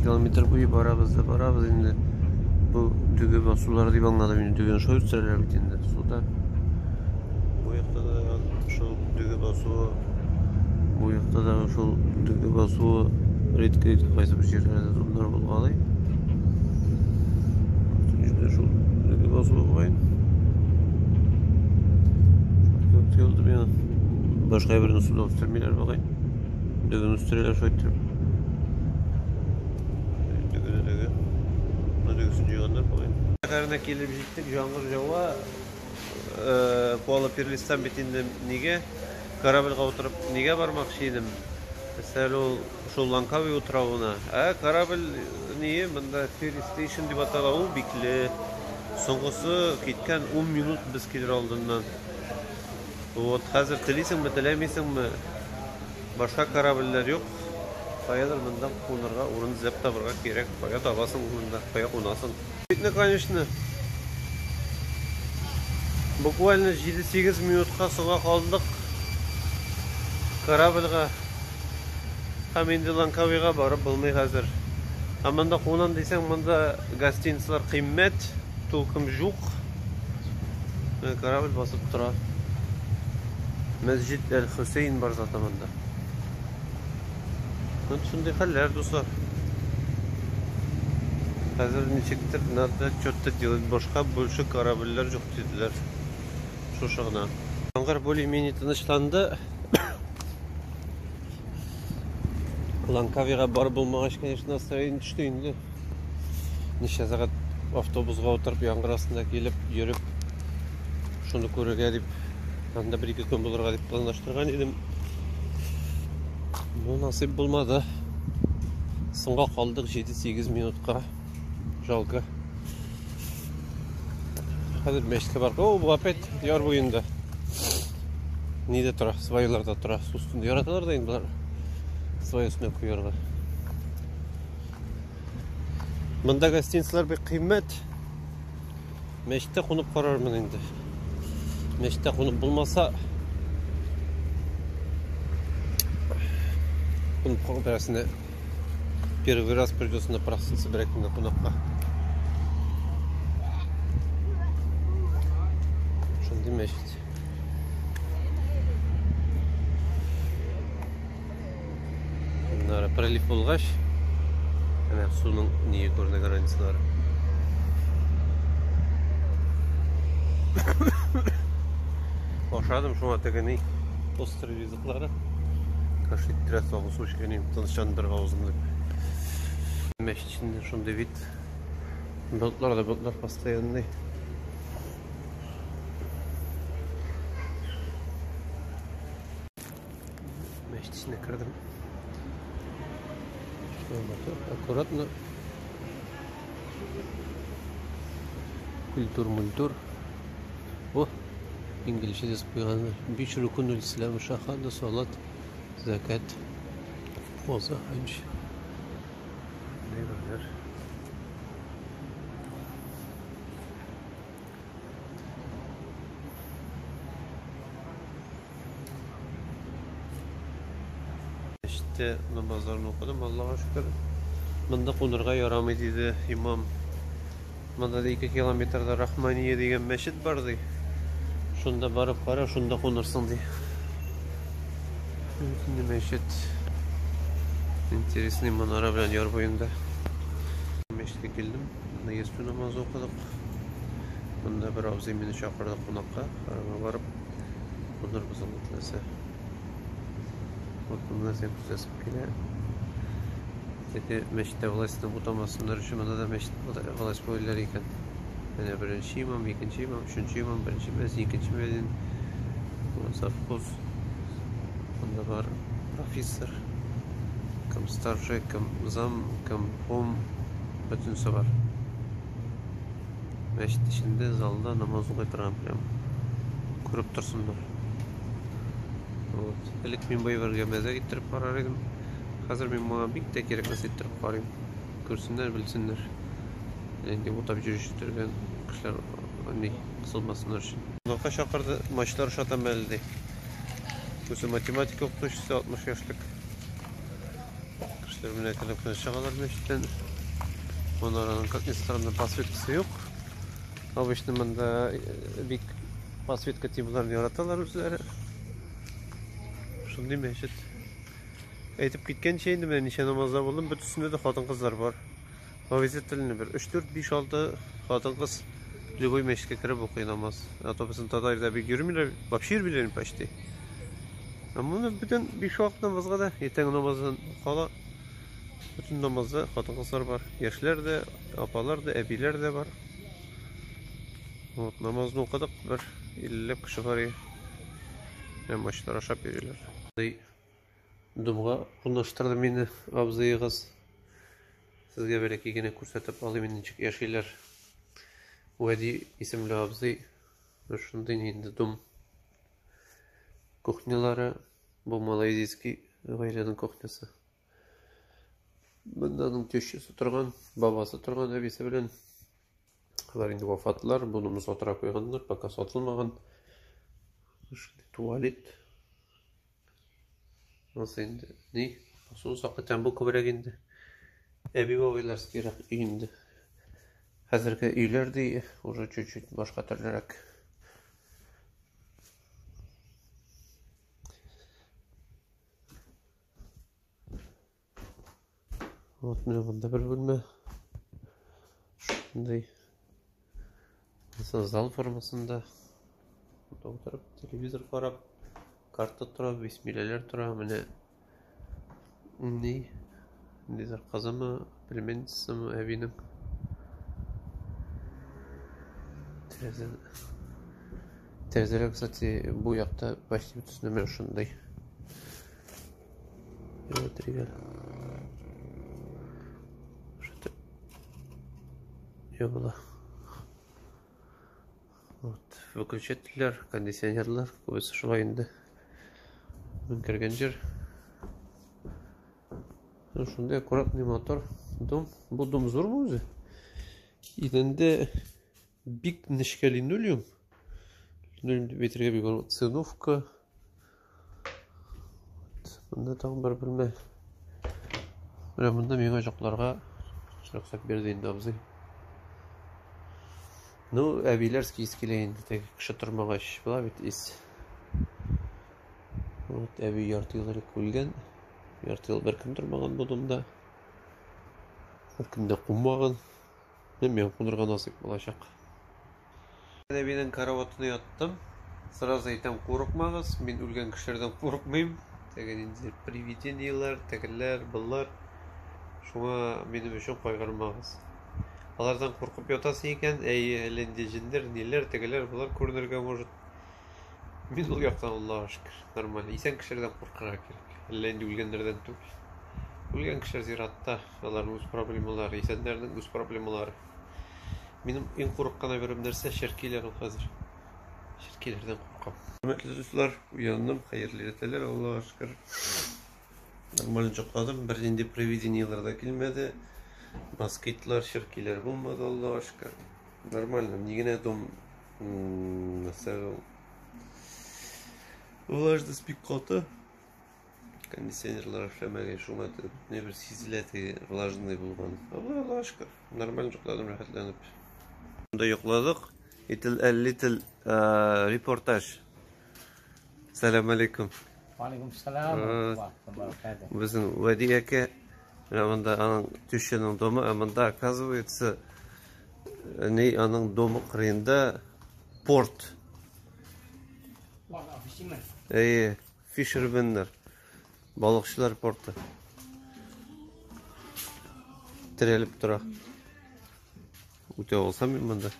kilometr boyu barabız endi. Bu düge basular deyip anladım. Dügen şoyup süreler bitindi suda. Bu yakta da şu düge basuğu, bu yakta da şu düge basuğu redki qaysı bir yerlerde bunlar bolğaly. Üçüncüde şu düge basuğu koyun. Çok yoldu bir yana. Başka birinin suda oturmaylar bakayım. Dügen üstüreler şoyttirip. Karına kelip jittik жаңғыр жауа Kuala Pirlis'ten bitindim nige Karabilga oturup nige barmakçı idim. Mesela şu Langkawi oturavuna. Karabil niye? Bunda Ferry Station dip atalı o bikli. Soňgusu gitken 10 minut biz kelir aldığından. O hazır tileysin mi tilemeysin mi? Başka karabiller yok. Kayadır bundan konurga orun zep tabırga gerek. Kaya tabasın orunda, kaya konasın. Ne конечно. Bukvalno 7-8 minutqa suga qaldık. Karabilga. Ham endi Langkawiga barib bilmay hazır. Amanda qo'nan desang, bunda gostinitsalar qimmat, to'lqim yo'q. Karabil bosib turadi. Masjid al-Husayn bar zatamanda. Shunday xallar do'stlar. Hazır nechikdir narda cho'tta делать boshqa bo'lsa karabiller yo'q dedilar. Shu shog'na. Anqar более-менее tinchlandı. Langkawiga barib bo'lmagach, конечно, настроение tushdi endi. Necha soat avtobusga o'tirib, yomg'ir ostida kelib, yurib, shuni ko'rga deb, anda 1-2 kun bo'lirga deb planlashtirgan edim. Bu nasip bo'lmadi. So'ngga qoldik 7-8 minutga. Жалко. Hadi meşke var. Bu опять diyar boyunda. Nide tura, svaylarda tura. Üstünde yaratalar da indiler. Svay üstüne koyuyorlar. Bunda gostinitsalar bir kıymet. Meşte konup kararmın indi. Meşte konup bulmasa konup kooperasyonu первый раз придется напроситься брать на конопка. Şunu meşit. Bunlara prolif olgaç. Ana sunun niye görüne garantisiler. Başladım şu an tekeni posteri rizikleri. Kaşık biraz soğuk su şekerim tanışandırga ağzımda. Meşit içinde şunu devit. Bulutlar постоянный. Meşit içine kırdım. Şöyle bakıyorum. Аккуратно. Kültür. Bu İngilizce de koyanlar. Bir rukunul İslam, şahadet, salat, zekat, oza, hac. Ne var? İşte namazlarını okudum. Allah'a şükür. Bunda konurga yaramadıydı imam. Bunda da 2 kilometrede Rahmaniye degan meşit vardı. Şunda barıp kara, şunda konursun diye. Şimdi meşit. Интересный manara bilen yar boyunda. Meşite geldim. Bunda yestü namazı okuduk. Bunda bir avzimini çakırdık konakka. Karama varıp bunlar bize mutlasa. Bunlar sen kuzasıp gele. Dedi meşite vlasını butamasınlar için bana da meşite vlas boylar iken. Yani birinci imam, ikinci imam, üçüncü imam, birinci mezun, ikinci mezun. Safkoz. Bunda var profesör. Kam starszy, kam zam, kam hom, bütünse var. Meşit içinde zalda namaz okuyup kurup dursunlar. İlk min boyu vergemeze gittirip karar edim. Hazır min muhabbik de gerekmesi gittirip karayım. Görsünler, bilsinler. Yani bu tabi жүрüştürgen kişiler kısılmasınlar için. Noka şakırdı maçlar şatan belli. Kösü matematik okutuşusu 60 yaşlık. Gençler buna kadar şakalar meşten. Onların Instagram'da pasvetkisi yok. Ama işte bunda bir pasvetka tipilerini yaratalar üzere. Şunu değil mi eşit? Aytip gitken şeydi ben nişan namazda buldum. Bütüsünde de kadın kızlar var. Vaziyetlerini bir 3-4-5-6 kadın kız Lüboy meşke kirib okuyor namaz. Otobüsün tadayda bir görmüyorlar. Babşir bilerim paşti. Ama bütün bir şu vakit namazga da yeten namazın kala bütün namazda kadın kızlar var. Yaşlar da, apalar da, ebiler de var. Namazını okudık bir 50 kişi var ya. Hem başlar aşağı veriyorlar. Dumga bunlaştırdı beni abzayı kız. Sizge belki yine kursatıp alayım incik yaşaylar. Vadi isimli abzay. Şundan indi dum. Kuhnyaları bu Malayziyski gayrenin kuhnyası. Bundanın köşesi turgan, babası turgan ebisi bilen. Kılar indi vafatlar, bunu sotıra koyganlar, baka satılmagan. Tuvalet. Nasıl indi? Ne? Son sakıtan bu kubra indi. Ebi babaylar skirak indi. Hazırki üyler de уже чуть-чуть başka türlerek. Bunda bir bölme. Şunday. Mesela zal formasında. Burada oturup televizor karab. Kartta tura, bismillah tura. Ne? Nizar kazımı, bilmeniz mi evinin? Terziler kısati bu yakta başlayıp tüsünüme şunday. Evet, rigal. Şurada. Yola. Выключателler, кондиционерлер, көбісі шулай енді. Мен кірген жер. Шундай аккуратный мотор. Дом. Бұл дом зор mu өзі? İçinde big нешке линолеум. Линолеум ветрге bir циновка. Bunda tam bir bilme. Bunda mega joqlarga ruxsat berdi endi abzay. Ну, әбилер скейскелейін, кіші тұрмағаш, бұла бет ес. Әбі ярты елдері көлген. Ярты ел бір кім тұрмаған бұдымда. Бір кімде құммаған. Мен қондырған асып болашақ. Әбінің караватына яттым. Сразу айтам қорықмағыз. Мен өлген кішілерден қорықмайым. Тәген привидениялар, тәгілер, бұллар. Шуңа менің үшін қойғармағыз. Alardan korkup yatası iken elinde cinler, niller, tegeler bunlar көрінерге может. Мен ol yaktan Allah'a şükür. Normal. İsen kişilerden korkar gerek. Elinde ülgenlerden tük. Ülgen kişiler ziratta. Onların öz problemaları, isenlerden öz problemaları. Benim en korkkan haberim derse şerkilerim hazır. Şerkilerden korkam. Hürmetli dostlar, uyandım. Hayırlı erteler Allah'a şükür. Normal çokladım. Birden de привиденияларда келмеді. Москитler, şirkiler bulmadı Allah'a şükür. Нормально. Нигне дом mesela влажды спик katı. Кондиционерлар эшләмәгән шумады. Не bir сизеләте влажный булган. Allah'a şükür. Нормально жоkladım rahatlanıp. Bunda yokladık. Etil 50 til reportaj. Selamun aleyküm. Aleykümselam. Bizim Vadiyeke Раманда тещаның дома, аманда оказывается, аның дома қырында порт. Фишерменнер, балықшылар порты. Тіреліп тұра. Өте болсам мен мұнда.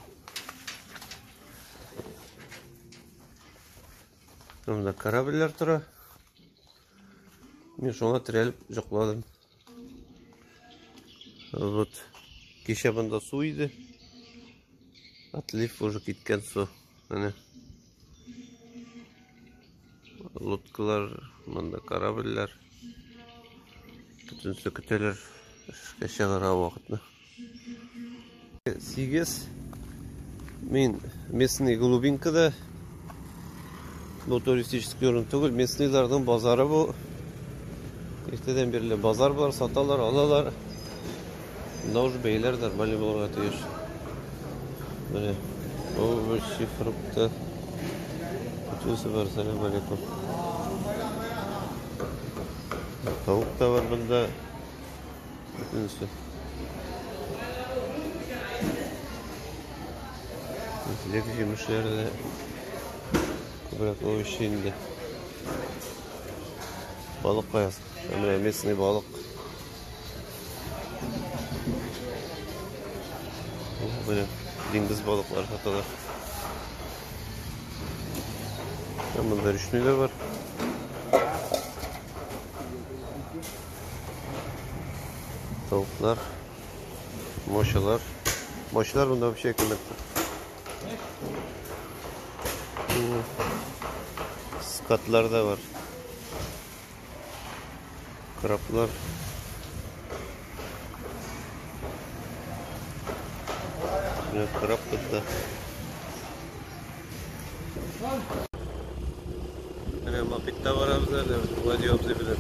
Мұнда кораблер тұра. Мен шоңа тіреліп жоқладым. Вот кеше бunda su idi. Atlif уже кеткен su. Hani lotkalar, bunda karabeller. Bütün söküteler eşyalara vakitne. Сигез. Мен местный Голубинкада. Bu turistik görüntü değil. Местныйлардың базары bu. Erteden beri bazar var, satalar, alalar. Nauj beylerdir, bali bolga tiyir. Böyle o bir şey frukta. Bütün sefer selam aleyküm. Tavuk da var bunda. Bütünüsü. Zilek yemişler de bırak o işinde. Balık kayası. Ömre mesni balık. Böyle deniz balıklar satalar. Bunda rüşnüler var. Tavuklar. Moşalar. Moşalar bunda bir şey kıymetli. Skatlar da var. Kraplar. Yine krap da. Yine mapitta var abzada. Vadi abzı bilir.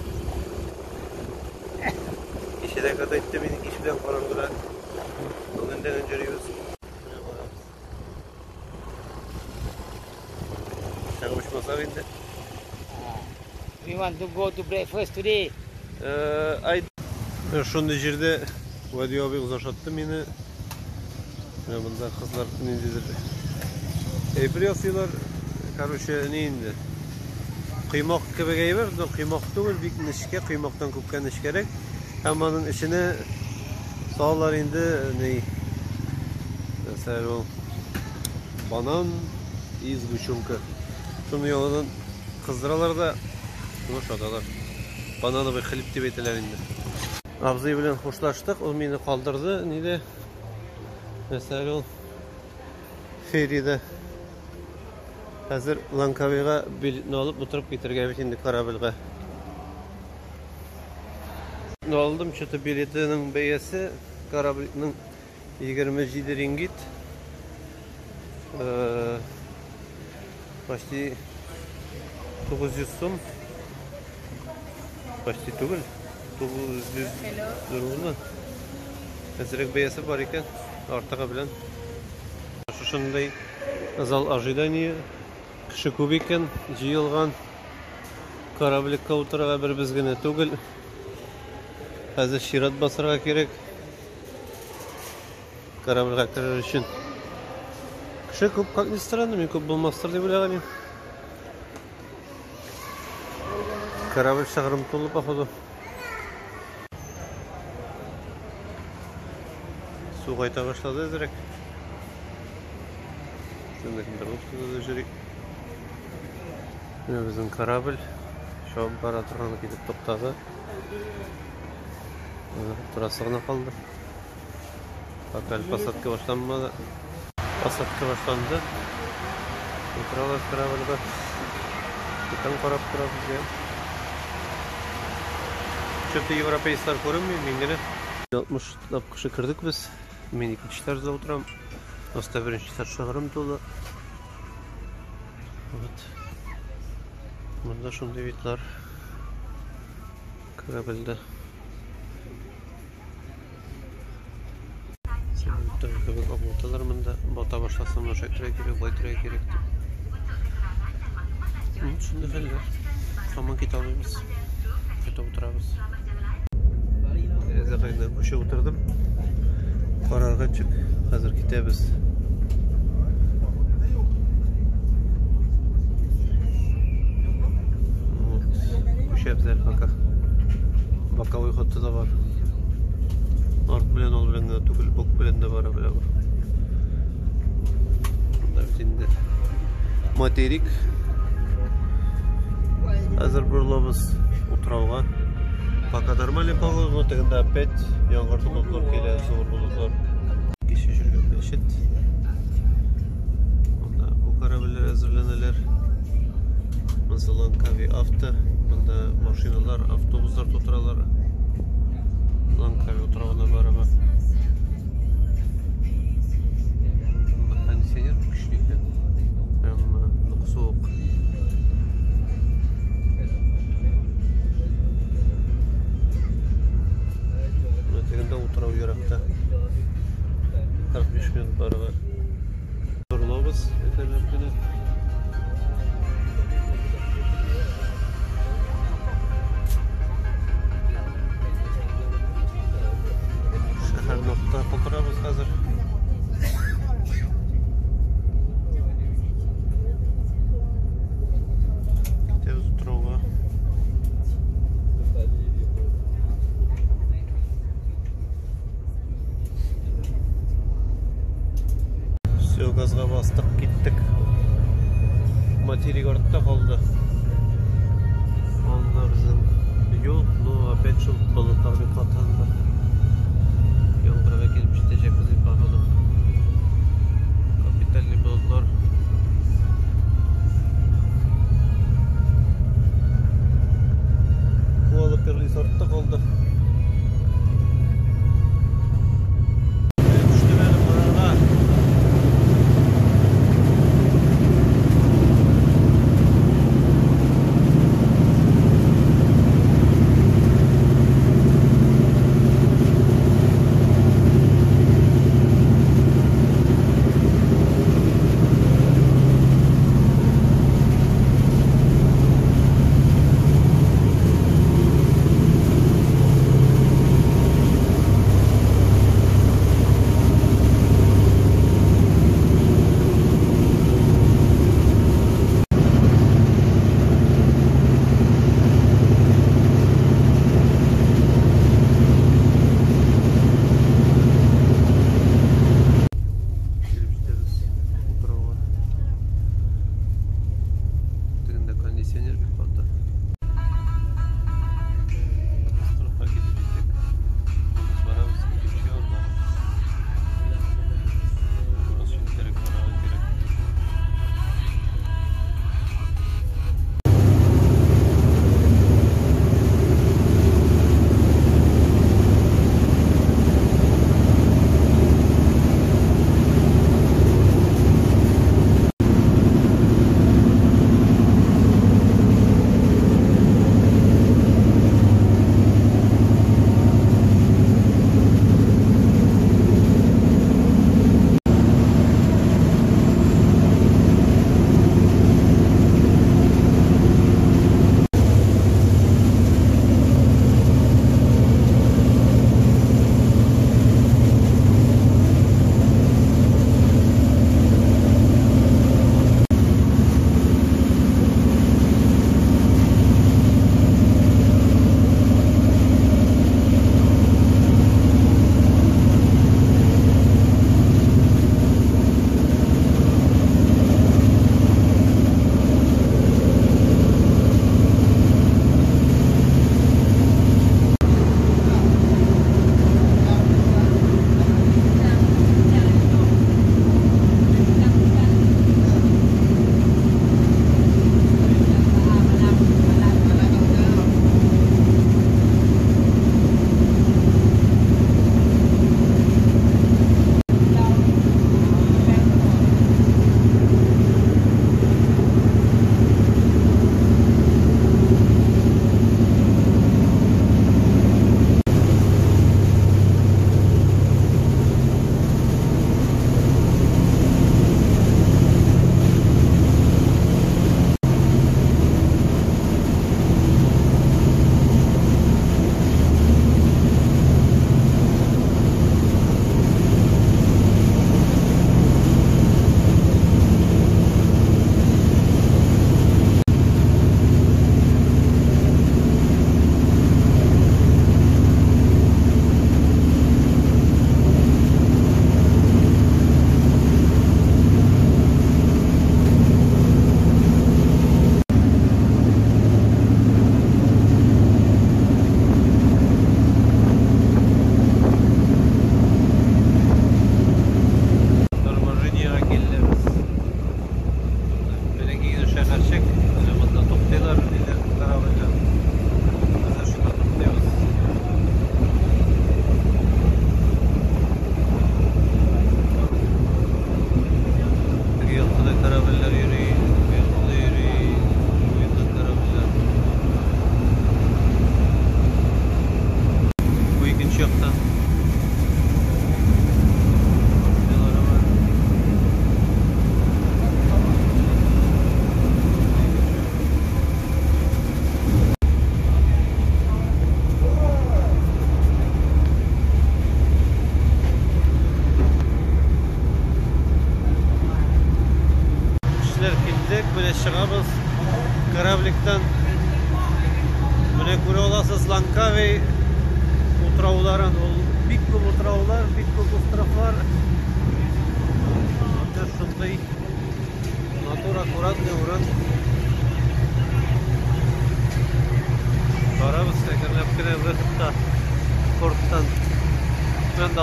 İşe kadar etti beni iş bilen karandıra. Bugünden önce yiyoruz. Sen uçmasa bindi. We want to go to breakfast today. Şunun yerde Vadi abi uzlaşattım yine. Bunda kızlar nedir? Biliyorsunuz, kardeşe ne indi? Kıymak gibi geliyor, kıymak değil, bir nişke, kıymaktan kupkan nişkerek. Hemen içine sağlar indi ne? Mesela o banan izguçunka. Şunu yoldan kızdıralar da bunu şadalar. Bananı bir klip tibetler indi. Abzı bilen hoşlaştık, o beni kaldırdı. Neydi? Mesela o feride hazır Lankaviga biletini alıp oturup getirgen şimdi Karabilga. Ne aldım? Çıtı biletinin beyesi Karabilga'nın 27 ringgit. Başta 900 som. Başta tugul 900 durumunda. Hazırlık beyesi var iken artığa bilen. Şunday azal ожидание кіші көп екен, жиылған корабликка отырға бір біз гіне түгіл. Қазір шират басырға керек корабльға кірер үшін. Кіші көп, как не странно, мен көп болмастыр деп ойлаған ем. Корабль шағырым толы походу. Су қайта башлады әзірек. Şundakinde жүрек. Bizim karabil şu an paraturana gidip topladı. Turasına kaldı. Bakalım pasatka başlanmadı. Pasatka başlandı. Oturalım karabilde. Bütün karab turabız ya. Çöpte Европейстар көрünmüyor mengene. 60 kışı kırdık biz. Men ikinci tarzda oturam. Dosta birinci tarz şağırım dolu. Evet. Burada şunday vitlar. Karabilde. Tabii ki abortalar bunda bota başlasam da şekilde gerek, baytıra gerek. Şimdi haller. Tamam kitabımız. Kitap oturabız. Ezekayla koşa oturdum. Kararga çık. Hazır kitabız. Şebzel baka. Bakalım hattı da var. Art bilen ol bilen de tükül bok bilen de var abi. Bunlar şimdi materik. Hazır burlamız oturağıga. Bakadar mali pağı noteginde pet yağmur bulutlar gelen zor bulutlar. Kişi jürgen eşit. Onda bu karabiller hazırlanırlar. Mesela kavi after. Bunda maşinalar, avtobuslar tuturalar. Lankavi oturağına beraber. Bunda kondisyoner güçlü ekan. Ama soğuk. 45 minutlары var. Durulabız ertelep günü. Şehir nokta kokurabız hazır. Gidiyoruz Trova. Все, gazga bastık gittik. Materik ortada kaldı. Onlar bizim yol, опять жол балықтармен қатанды. Yonkıra'ya gelip gidecekmiz bir bakalım. Kapitalli balıklar. Bu alıp bir resortta kaldı. Düştü benim buraga.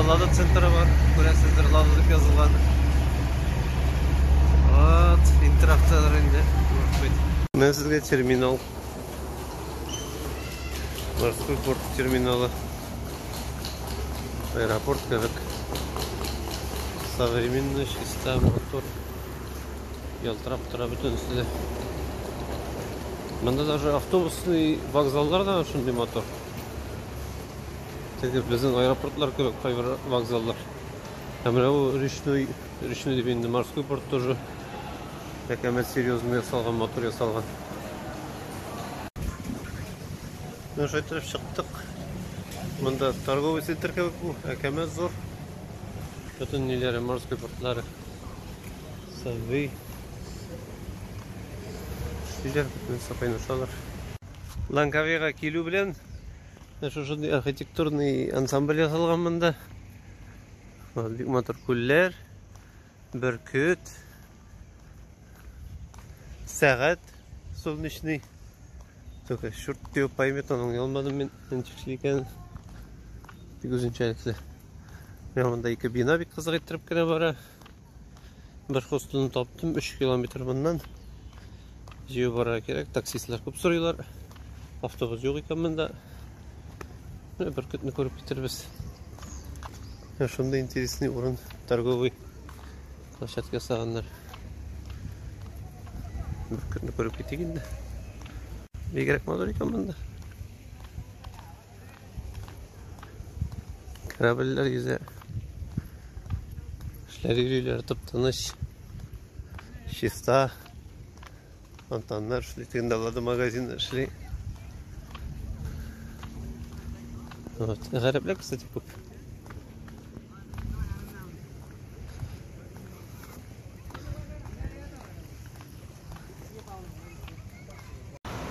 Lada Center'ı var. Göresizdir Lada dip yazılan. Evet, interaktalar indi. Ben sizge terminal. Морской порт терминала. Аэропорт керек. Современный чистый мотор. Ялтырап тора бүтін үстіде. Мында даже автобусный вокзалдарда ушундай мотор. Теги биздин аэропортлар керек, кайбир вокзалдар. Бул речной деп энди морской порт тоже экемет серьезный ясалган мотор ясалган. Шайтырып шықтық. Мында торговый центр керек бұл, әкемет зор. Бүтін нелері, морской портлары. Сәвей. Шилер бүтін сапайын ұшалар. Ланкавиға келу білен, шошындай архитектурный ансамбль ясалған мында. Мотор күллер, бүркіт, сағат, солнечный. Только шурт дип поймет, оны алмадым мен ничек екен. Бик үзенчәлекле. Мен монда 2 бина бик кызык иттереп кенә бара. Бер хостелны таптым 3 километр моннан. Җыю бара кирәк, таксистлар күп сорыйлар. Автобус юк икән монда. Бер көтне күреп китербез. Шунда интересный урын, торговый площадка саганнар. Бер көтне күреп китик инде. Бигрәк мотор икән монда. Корабльләр йөзә. Эшләр йөриләр тып-тыныч. Чиста. Антаннар эшли, тегендә магазин эшли. Вот, гарәпләр, кстати, күп.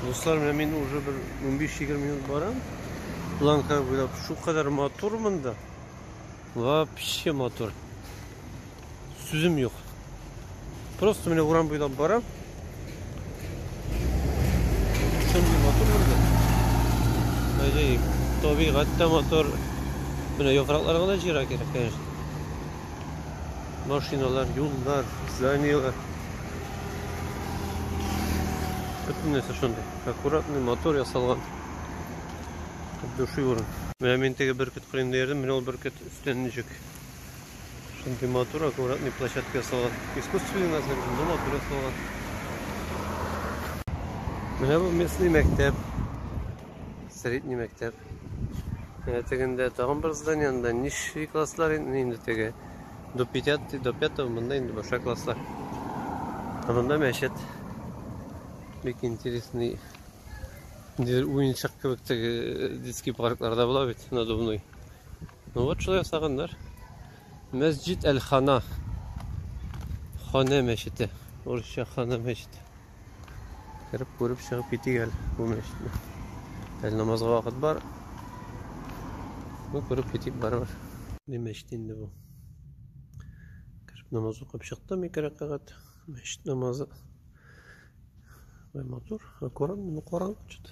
Dostlar, мен уже bir 15-20 minut барам. Планка буйлап şu kadar motor munda. Вообще motor. Süzüm yok. Просто мен уран буйлап барам. Şunday motor munda. Acayip. Tabiatda motor. Buna yoqraqlarga da jira kerak, конечно. Машиналар, yollar, zaniyalar. Bütün neyse şunday. Akkuratный motor yasalgan. Duşu urun. Мен теге бүркет кырын дердим, мен ол бүркет үстен ничек. Шундай мотор, аккуратный площадка ясалган. Искусственный назар, мотор ясалган. Менә бу местный мәктәп. Средний мәктәп. Тегендә тагын бер зданиеда ничек класслар инде теге. До 5 монда инде башка класслар. Монда мәчет. Бик интересный. Уенчак кебек теге детский паркларда була бит, надувной. Ну вот шулай ясаганнар. Мәсҗид әл-Хана. Хана мәчете. Орысча хана мәчете. Кирип күреп чыгып китик әле бу мәчетне. Әле намазга вакыт бар. Бу күреп китик барыбер. Ни мәчет инде бу. Кирип намаз укып чыктым 2 рәкъат. Мәчет намазы. Мотор, аккуратно, караңгы чыгды.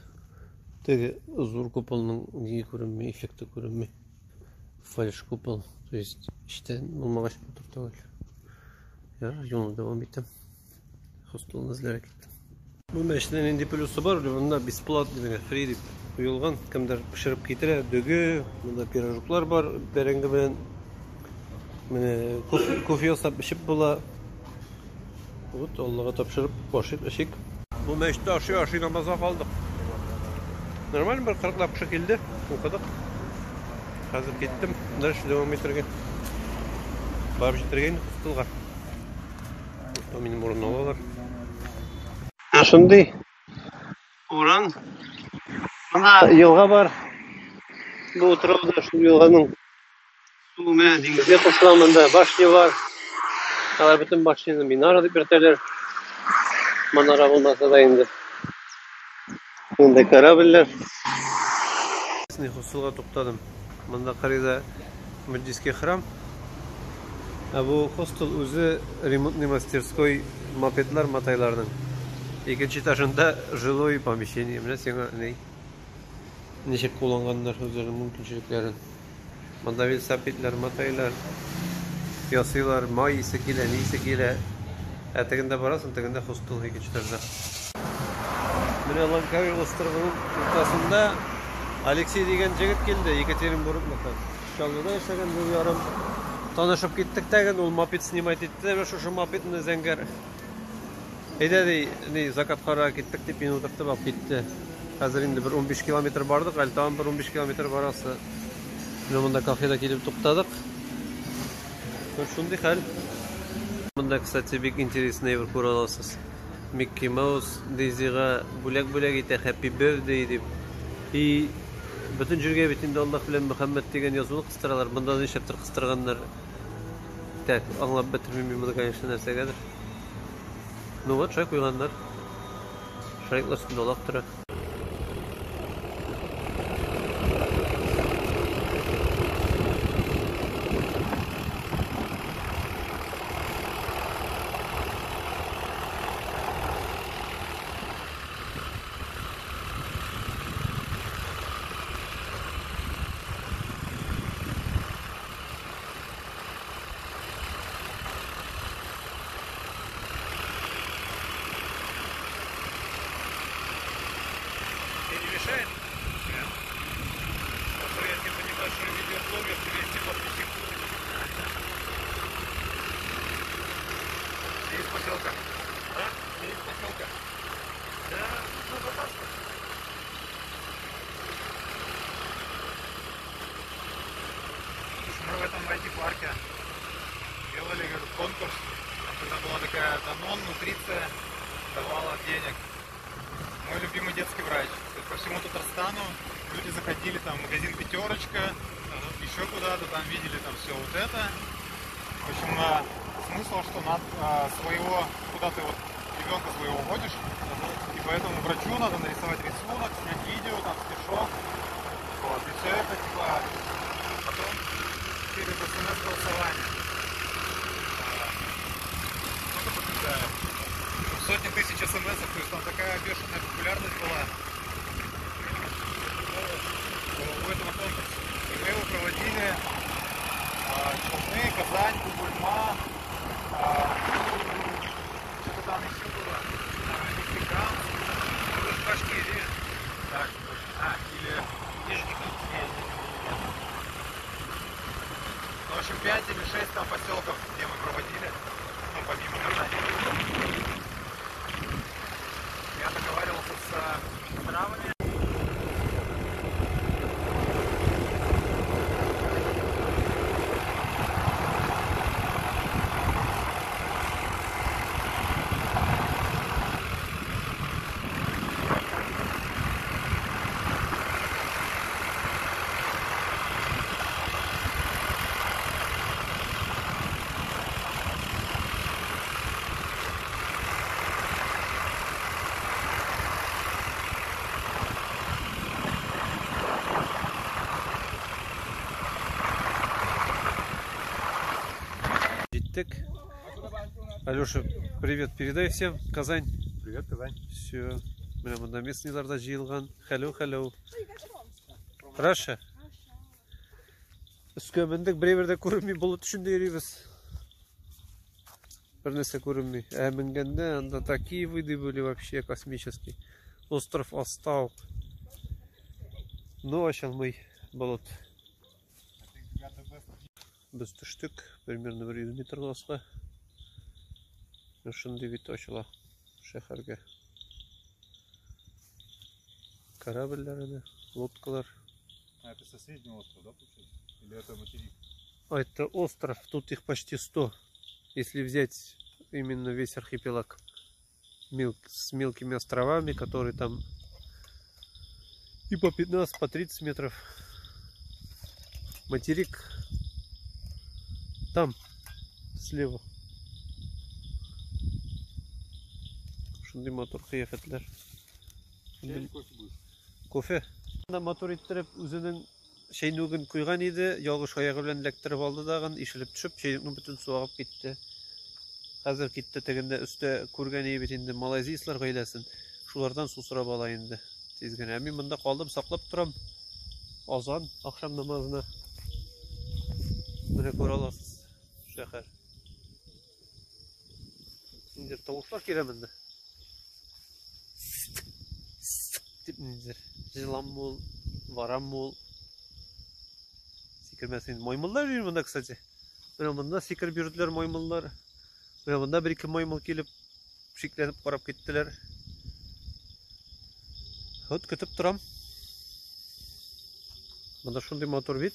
Теге зур куполның неге күренмей, эффекты күренмей. Фальш купол, то есть иштен булмагач мотор түгел. Я жолны дәвам иттем. Хостелны эзләргә киттем. Бу мәчетнең инде плюсы бар, монда бесплатный дип, фри дип куелган. Кемдер пешереп китерә, дөге, монда пирожоклар бар, бәрәңге белән. Менә кофе ясап эчеп була. Вот, Аллага тапшырып, башык эчик. Bu meşte aşı namaza kaldık. Normal bir 40 kişi geldi. Okudık. Hazır gittim. Bunlar şu devam ettirgen. Barıp getirgen kutulga. Bu benim orun alalar. Şunday. Uran. Buna yılga var. Bu oturağda şu yılganın su mene dengizge koşulamında başlığı var. Kalar bütün başlığını minara dip yerterler. Manara olmasa da indi. Bunda karabeller. Hostelga to'xtadim. Bunda qarayda Mujdiskiy храм. Bu hostel o'zi ремонтный мастерской mopedlar mataylarning. Ikkinchi etajında жилой помещение. Менә сиңа ничек кулланганнар үзләренең мөмкинчелекләрен. Монда велосипедлер, мотайлар ясыйлар, май исе килә, ни исе килә. Тегендә барасың, тегендә хостел икенче тарда. Менә Ланкави островының уртасында Алексей дигән җегет килде, Екатеринбургка. Чаллыда яшәгән бу ярым. Танышып киттек тәген, ул мопед снимать итте, менә шушы мопедны зәңгәр. Әйдә ди, закат кара киттек дип мин утыртып алып китте. Хәзер инде 15 километр бардык, әле тагын 15 километр барасы. Менә монда кафеда килеп туктадык. Шундый хәл. Монда, кстати, бик интересный бер күрә аласыз. Микки Маус Дейзига бүләк-бүләк итә Happy Birthday дип. И бөтен җиргә бит инде Аллаһ белән Мөхәммәд дигән язуны кыстыралар. Монда нишләптер кыстырганнар. Так, аңлап бетермим моны, конечно, нәрсәгәдер. Ну вот, шай куйганнар. Шайклар өстендә алак тора. Не мешает? Нет. Просто я типа небольшой видеоблогер, тебе типа подписчиков. Есть поселка? А? Есть поселка? Да, ну пожалуйста. Мы в этом IT-парке делали, говорю, конкурс. Там тогда была такая Данон, нутриция, давала денег. Мой любимый детский врач. По всему Татарстану люди заходили там в магазин «Пятерочка», еще куда-то, там видели там все вот это. В общем, смысл, что надо своего, куда ты вот ребенка своего водишь, и поэтому врачу надо нарисовать рисунок, снять видео, там стишок. Вот, и все это типа потом через СМС-голосование. Сотни тысяч смс-ов, то есть там такая бешеная популярность была у этого конкурса. И мы его проводили Челны, Казань, Бугульма, что-то там еще было, Нефтекамск, Башкирия, так, или Нижнекамск. В общем, 5 или 6 там поселков, где мы проводили, ну, помимо Казани. Я договаривался с травами. Алеша, привет, передай всем. Казань. Привет, Казань. Все. Менә монда местныйларда җыелган. Hello. Russia. Өскә мендек, берәр күренми, болыт эчендә йөрибез. Бернәрсә күренми. Менгәндә анда такие виды были вообще космические. Остров Астау. Ну, ачылмый болыт. Без төштек, примерно 100 метр аска. Шундый вид ачыла шәһәргә. Корабльләр, лодкалар. Это соседний остров, да, получается? Или это материк? Это остров, тут их почти 100. Если взять именно весь архипелаг с мелкими островами, которые там и по 15, по 30 метров. Материк там, слева. Шундый мотор кыяфәтләр. Кофе. Мотор иттереп үзенең чәйнүген куйган иде, ялгыш аягы белән эләктереп алды дагын, ишелеп төшеп, чәйнүкне бөтен су агып китте. Хәзер китте тегендә өстә күргән бит инде малайзийслар гаиләсен. Шулардан су сорап ала инде. Тиз генә. Мин монда калдым, саклап торам. Азан, ахшам намазына. Mine ko'ra olasiz shahar. Şimdi tavuklar keleminde. Tip nedir? Yılan mol, varan mol. Sikirmesin. Maymunlar yürüyor bunda kısaca. Bunda sikir yürüdüler maymunlar. Bunda bir iki maymun gelip şiklenip karab gittiler. Hıt kütüp duram. Bunda şunday motor bit.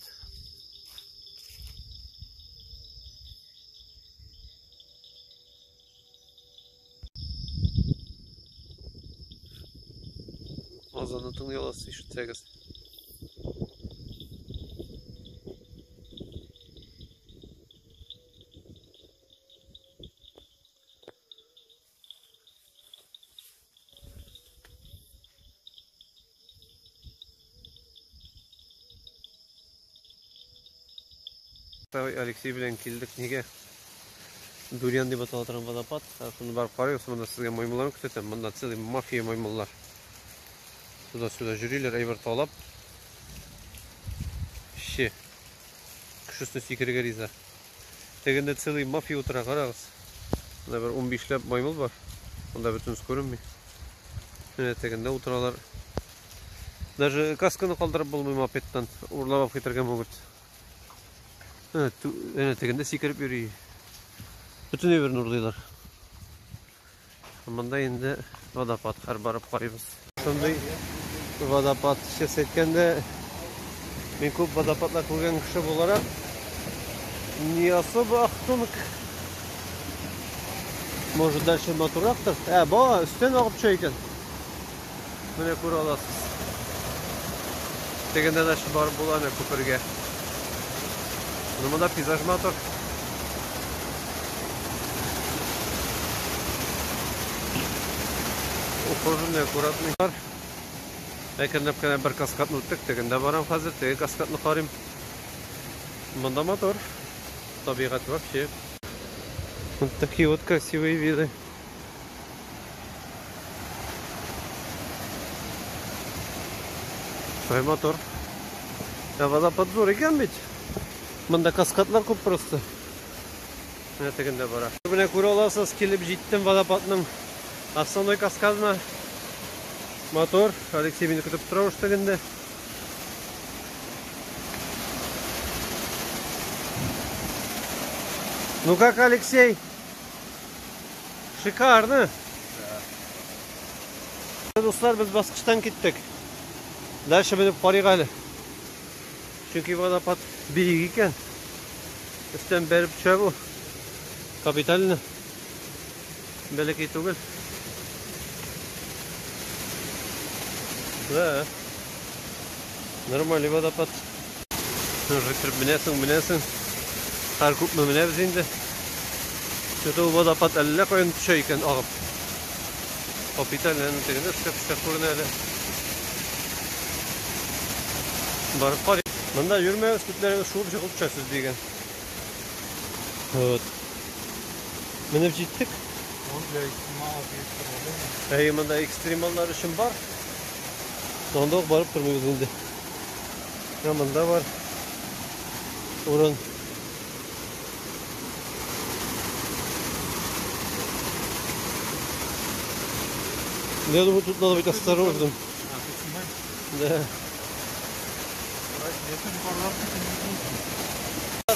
Azanı tınlıyor olası şu tegiz. Алексей bilen keldik nege? Durian deb ataladigan vodopad. Shuni barib qaraysiz, mana sizga maymunlarni kutaman. Bunda целый mafiya maymunlar. Suda jüriler ayvar talab. Şi. Kışısını sikirge riza. Tegende целый mafiya otura qaragız. Bunda bir 15 lab maymun var. Bunda bütünüz görünmüyor. Evet, tegende oturalar. Даже kaskını kaldırıp bulmuyor muhabbetten. Urlap getirgen mogurt. Evet, tegende sikirip yürüyor. Bütün evini urlaylar. Amanda endi vodopad barib qaraymiz. Shunday vodopad ishga aytganda men ko'p vodopodlar ko'rgan kishi bo'laroq не особо ахтунг. Может дальше моторактор? Бо, üstten oqib tushar ekan. Mana ko'ra olasiz. Tegende de şu barib bo'ladi ko'pirga. Bunda peyzaj motor. Ухоженный, аккуратный. Экенлеп кенә бер каскадны үттек, тегендә барам хәзер, теге каскадны карыйм. Монда мотор. Табигать вообще. Вот такие вот красивые виды. Шай мотор. Водопад зур икән бит. Монда каскадлар күп просто. Менә тегендә бара. Менә күрә аласыз, килеп җиттем водопадның основной каскадына. Мотор. Алексей мине көтеп тора уштыгында. Ну как, Алексей? Шикарно. Dostlar, biz baskıçtan gittik. Дальше binip qarayıq әле. Çünkü vodopad birik ekan. Üstten berib düşə bu. Kapitalini. Belki түгел. Да. Нормальный водопад. Уже менесің. Har күпме менебез инде. Что-то водопад әллә каян төшә икән агып. Капиталны тегендә төшеп күренә әле. Барып карый. Монда йөрмәгез, күтләрегез шуып чыгып төшәсез дигән. Вот. Менеп җиттек. Монда экстремаллар өчен бар. Сонда ук барып тормыйбыз инде. Монда бар. Урын. Я думаю, тут надо быть осторожным. Да.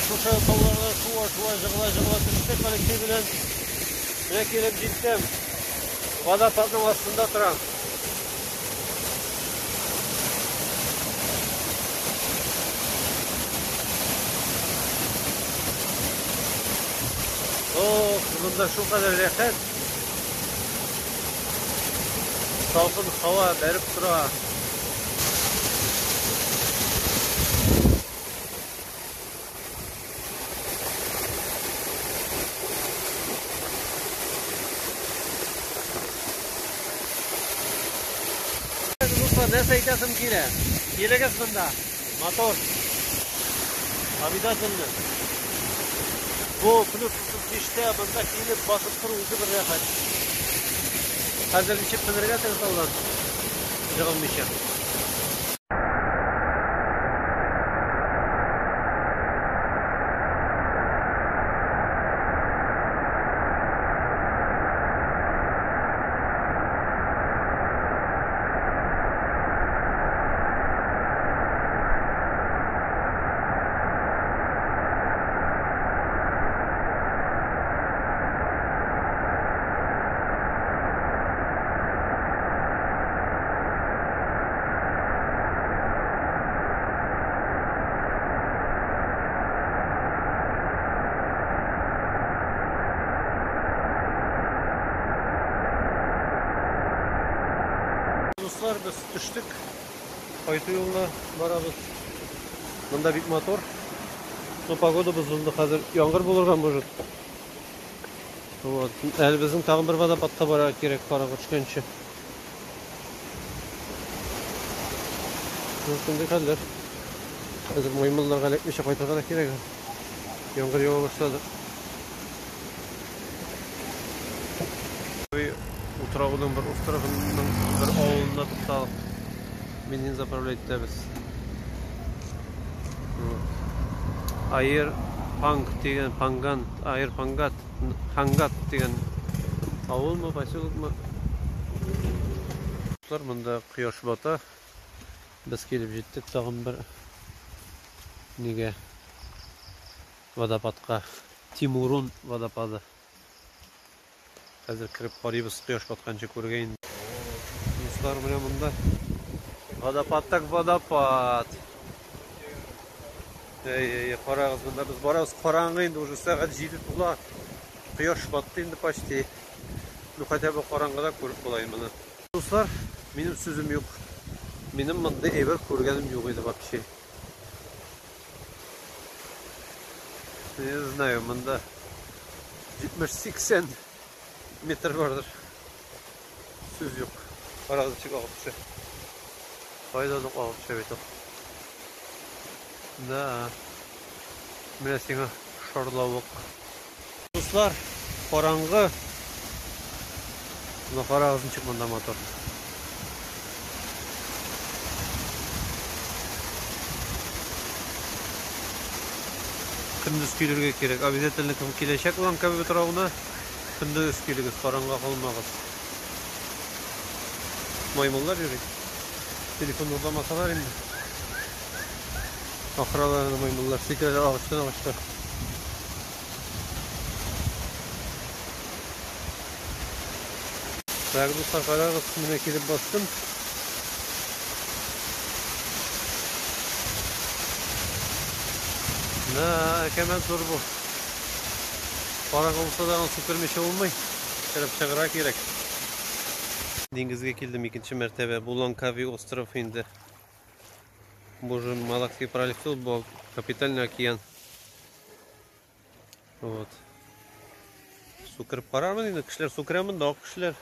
Шуша тауларга шуа жыгыла түштек, Алексей белән менә килеп җиттем. Водопадның астында торам. Монда шулкадәр рәхәт. Salkın hava berip dura. Ne saytasım kile? Kileges bunda. Motor. Обязательно. Bu plus işte bunda kilip basıp duruydu bir rahat. Hazır içip sınırga tezde olan. Jığılmışım. Dostlar biz düştük. Kayıtı yoluna barabız. Bunda bir motor. Bu pagoda bozuldu. Hazır yağmur bulurgan bu. Bizim tağın bir vodopadga bora gerek para uçkancha. Shunday qildilar. Hozir mo'yinlarga elektrishga qaytarga kerak. Yağmur yağa boshladi. Utrağının bir tarafından bir avlunda tutalım. Benzin zapravlayıcıda biz. Air Pang degen Pangan, Air Pangat, Hangat degen avul mu, poselik mu? Bunda quyosh bota. Biz kelib jetdik tag'in bir nega vodopadga Timurun vodopadi. Hozir kirib qaraymiz quyosh botgancha ko'rgayin. Do'stlar, mana bunda vodopad. Qarag'iz, bunda biz boramiz. Qorong'i endi уже soat 7 to'la. Quyosh botdi endi почти. Bu хотя бы qorong'ida ko'rib qolayım mana. Do'stlar, benim sözüm yo'q. Benim bunda ever ko'rganim yo'q edi вообще. Не знаю, bunda 70-80 metr vardır. Söz yok. Arada çık ağıpçı. Faydalık ağıpçı evet o. Da. Mesela şarlavuk. Dostlar, karangı. Buna karağızın çıkmanda motor. Gündüz kilirge gerek. Обязательно kim kileşek olan kabi tarafına. Gündüz kiliriz, karanga kalmağız. Maymunlar yürek. Telefon uğramasalar indi. Ahralarında maymunlar, sekreler ağaçtan ağaçta. Belki bu sarkalar kısmına kilip bastım. Kemal zor bu. Parak olsa da süpürmeşe olmay. Şeref çağırak gerek. Dengizge keldim ikinci mertebe. Bu Langkawi остров indi. Боже, Малакский пролетел, был капитальный океан. Вот. Сукыр парамын енді, кішілер сукырамын, да кішілер.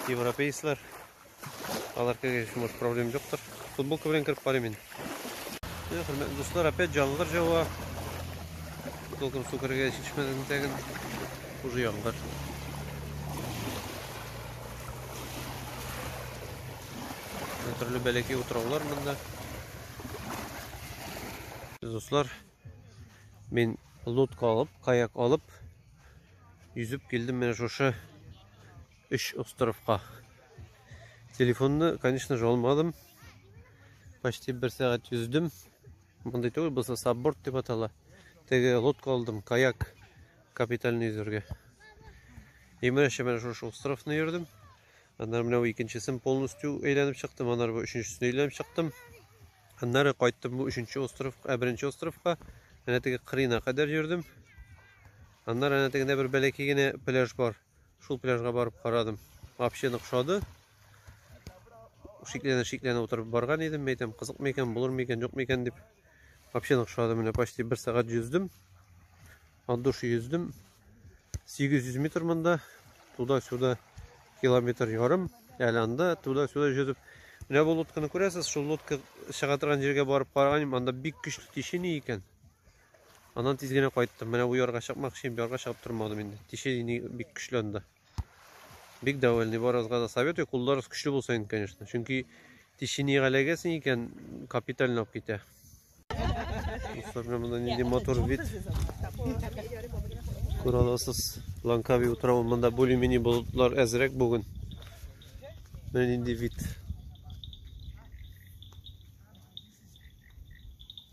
Европейсілер. Аларқа келші, может, проблем жоқтыр. Футболка білен кіріп барым енді. Құрметті достар, опять жаңғыр жауа. Толком сукырға шешмеден тәгін. Уже жаңғыр. Түрлі бәлекей ұтыраулар мұнда. Dostlar, ben lodka alıp, kayak alıp yüzüp geldim ben şu 3 островка. Telefonunu, конечно же, almadım. Почти 1 saat yüzdüm. Bunday değil, bu sabort deb atala. Tege lodka aldım, kayak, kapitalni yüzürge. Emreşe ben şu островны yürüdüm. Anlar mına bu ikincisini polностью eğlenip çıktım, anlar bu üçüncüsünü eğlenip çıktım. Anları qayttım bu 3-cü ostrov, birinci ostrovga. Anatege qirina kadar yürüdüm. Anlar anatege bir beleki yine plaj var. Şul plajga barıp qaradım. Вообще nıqşadı. Şiklene oturup bargan edim. Meytem kızık meyken, bulur meyken, yok meyken dep. Вообще nıqşadı. Mine почти 1 saat yüzdüm. Addoşu yüzdüm. 800 metr mında. Tuda-suda kilometr yarım. Yalanda tuda-suda yüzüp. Ne bu lotkаны көресіз, şu lotka шыға тұрған жерге барып қарағаным, анда бик күшті тишини екен. Анан тезгене қайттым. Мына bu ярға шықмақшы, bu ярға шығып тұрмадым енді. Тишини бик күшлі анда. Бик довольный, барыңызға да советую, қолдарыңыз күшлі болса енді, конечно. Чүнки тишиниға ілегесін екен, капитально алып кете. Мында ненде мотор вид. Көре аласыз. Langkawi отырауын мында более-менее болутлар әзірек бүгін. Мына ненде вид.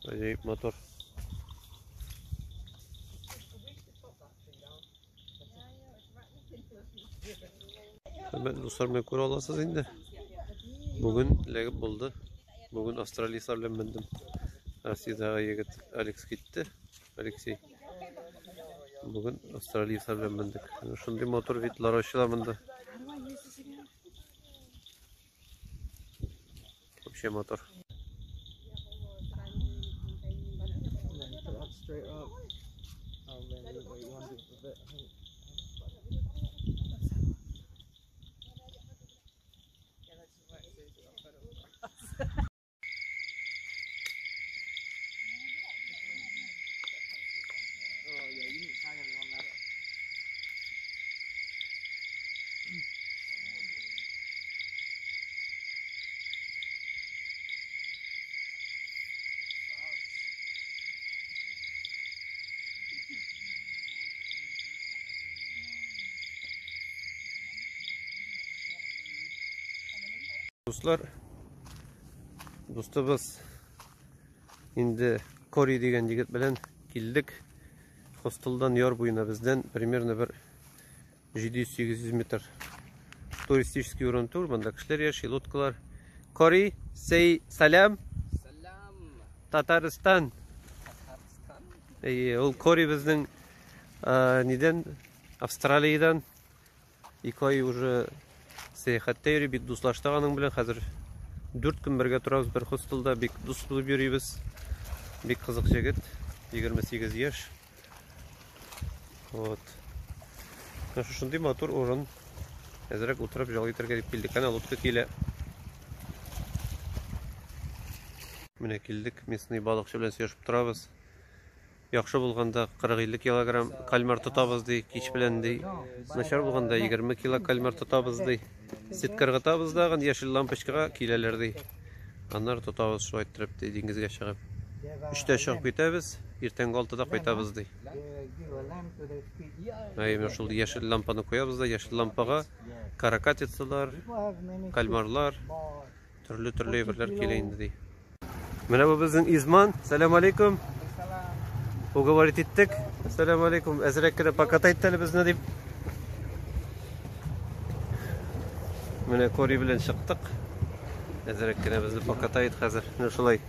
Acayip motor. Dostlar, ben ko'ra olasiz endi. Bugun legib bo'ldi. Bugun Avstraliya bilan mindim. Rossiyadagi yigit Alex ketdi. Alexey. Bugun Avstraliya bilan mindik. Shunday motor vidlar ochila bunda. Вообще мотор. Straight up. Then you want to do a bit. Dostlar, dostumuz indi Kori degan yigit bilan keldik. Hosteldan yor boyuna bizden примерно bir 700-800 metr turistik o'rin tur. Bunda kishilar yashaydi, lotkalar. Kori, say salam. Salam. Tataristan. Ol Kori bizning neden Avstraliyadan 2 oy уже seyahatda yürü, bik dostlaştığanın bilen hazır 4 gün birge turabız bir hostelda, bik dost bulup yürüyüz. Bik kızık jigit, 28 yaş. Вот. Şu şunday motor orun. Azrak oturup jalytır gelip bildik. Ana lotka kile. Mine keldik, mesni balıkçı bilen söylüşüp turabız. Yaxşı bulganda 40-50 kilogram kalmar tutabız dey, keç bilen dey. Naşar bulganda 20 kilo kalmar tutabız dey. Sitkar gıtabız dağın yeşil lampochkaga kileler dey. Anlar tutabız şu aytırıp dey, dengizge çıkıp. 3'te çıkıp ketebіз, erten 6'da qaytabız dey. Ayım şol yeşil lampаны koyabız da, yeşil lampaga karakatitsalar, kalmarlar, türlü birler keleyindi dey. Mine bu bizning İzman. Selam aleyküm. Ugovorit ettik. Assalamu alaikum. Azrakkina pakat aytdilar bizni deb. Mine Kori bilan chiqdik. Azrakkina bizni pakat aytdi hozir. Mana shulay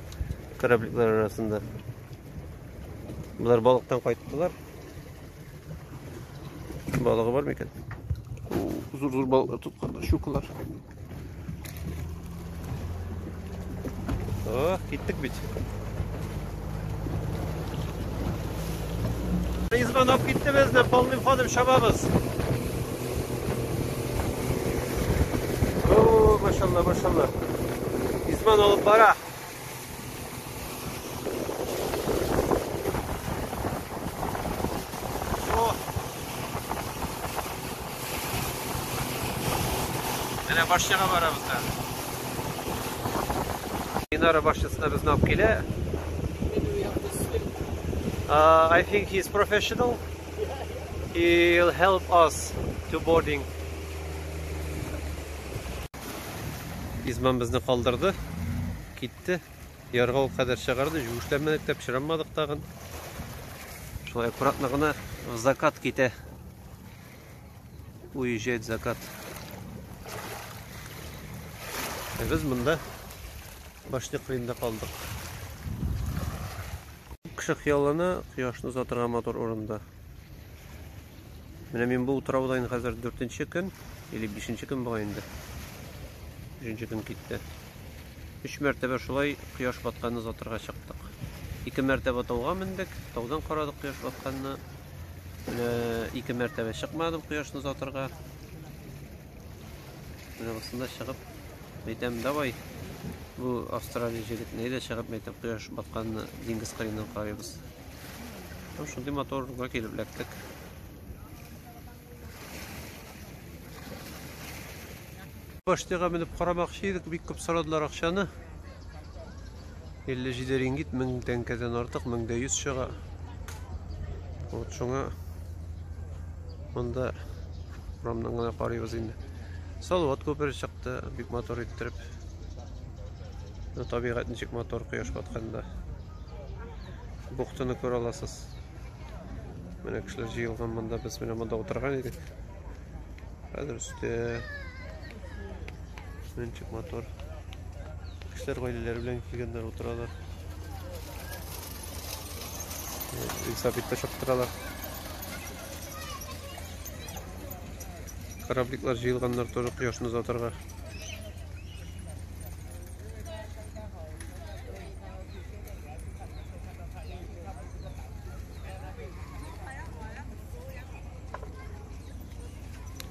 korabliklar arasında. Bular balıktan qaytdilar. Balığı var mı ekan? Uzun balıklar tutqanlar, şukular. Oh, gittik bit. İzman olup gitti bizne, polnim xodim şababız. Oo, maşallah maşallah. İzman olup bara. Oh. Yine başlayan baramızda. Yine başlasına biz ne yapıp gele? I think he's professional. He'll help us to boarding. İzman bizni kaldırdı. Gitti. Yarıga o kadar çıkardı. Juşlanmadık da pişiramadık dağın. Şolay akkuratlıqına zakat gite. Uyuyacak zakat. Biz bunda başlık kıyımda kaldık. Kışık yoluna quyoshni uzatırgan motor o'rinda. Mana men bu o'tiravdayın hozir 4-chi kun, 5-chi kun bo'lgan endi. 3-chi kun ketdi. 3 martaba shulay quyosh botganni uzatırga chiqdik. 2 martaba tog'ga mindik, tog'dan qaradik quyosh botganni. Mana 2 martaba chiqmadim quyoshni uzatırga. Mana busunda chiqib, aytam davay. Bu Avstraliya jigitini chiqib aytib quyosh botganni dengiz qiridan qaraymiz. Shunday motorga kelib lakdik. Başlığa minib qaramoqchi edik, bek ko'p so'radilar aqshani. 57 ringit, 1000 tankadan ortiq, 1100 chiqa. Shunga bunda ramdan gana qaraymiz endi. Salvat ko'pir chiqdi, bek motor ettirib. Tabiatni chek motor quyosh botganda buxtini ko'ra olasiz. Mana kishilar yig'ilgan bunda biz mana bunda o'tirgan edik. Hozir ustida menchik motor. Kishilar oilalari bilan kelganlar o'tiralar. Velosipedda chiqtiralar. Korabliklar yig'ilganlar to'g'ri quyoshni uzotirga.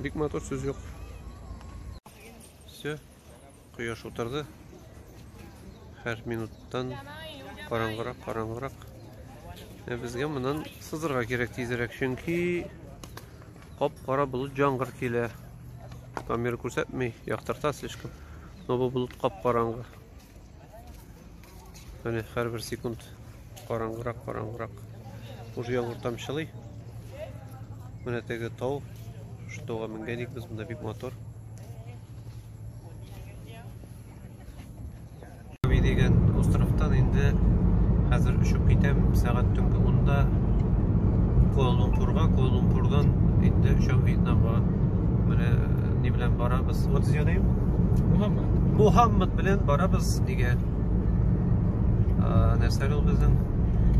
Big motor söz yok. Все. Koyaş oturdu. Her minuttan karangırak. Bizge bundan sızırga gerek tezirek çünkü qop-qara bulut jangır keler. Kamera ko'rsatmay, yoqtirta слишком. Но bu bulut qop-qarangı. Mana har bir sekund qarangırak. Уже yağmur tamşılay. Mana tege tov. Shtoga minganik biz bunda big motor. Degan ostrovdan endi hozir ushib ketam saat tungi 10da Kuala Lumpurdan endi o'sha Vyetnamga mana ne bilan boramiz. What's your name? Muhammad bilan boramiz degan. Narsani bizning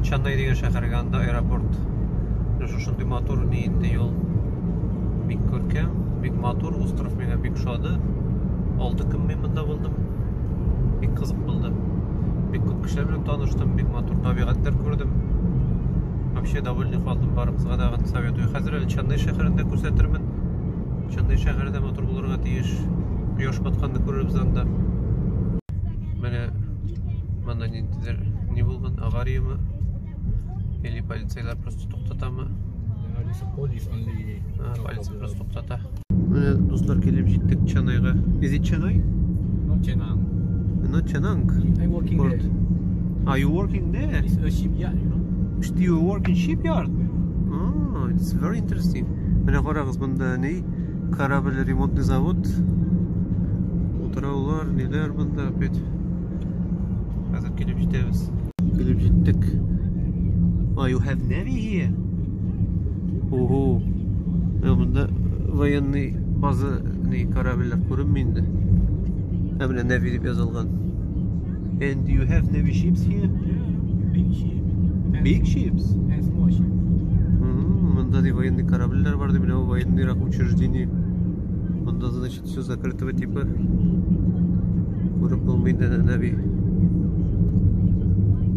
Chanday degan shaharga anda aeroport. Shunday motor endi yo'l big ko'rkam, big motor ostrov menga big shodi. 6 kun men bunda bo'ldim. Big qiziq bo'ldi. Big ko'p kishilar bilan tanishdim, big motor tabiatlar ko'rdim. Вообще довольно qoldim, baribizga da sovetую. Hozir Chanday shaharida ko'rsatirman. Chanday shaharida motor bo'larga tegish. Quyosh botganda ko'ramiz anda. Mana endi ne bo'lgan, avariyami? Или politsiyalar просто to'xtatami? Politsiya просто to'xtata. Mana do'stlar kelib yetdik Chandayga. Is it Chanday? Not Chenang. I'm working Port. there. Are you working there? It's a shipyard, you know. Do you work in shipyard? Oh, it's very interesting. Mana qarag'iz, bunda ne? Karabil remontniy zavod. O'tirovlar, nelar bunda opet. Hozir kelib yetamiz. Kelib yetdik. Oh, you have navy here? Oho. Bunda военный bazı ne karabillar ko'rinmaydi. Hamla navy deb yozilgan. And do you have navy ships here? Big ship. Big ships? And small ship. Мында де военный корабельлер бар, демек ол военный учреждение. Мында, значит, все закрытого типа. Көріп болмайды нәби.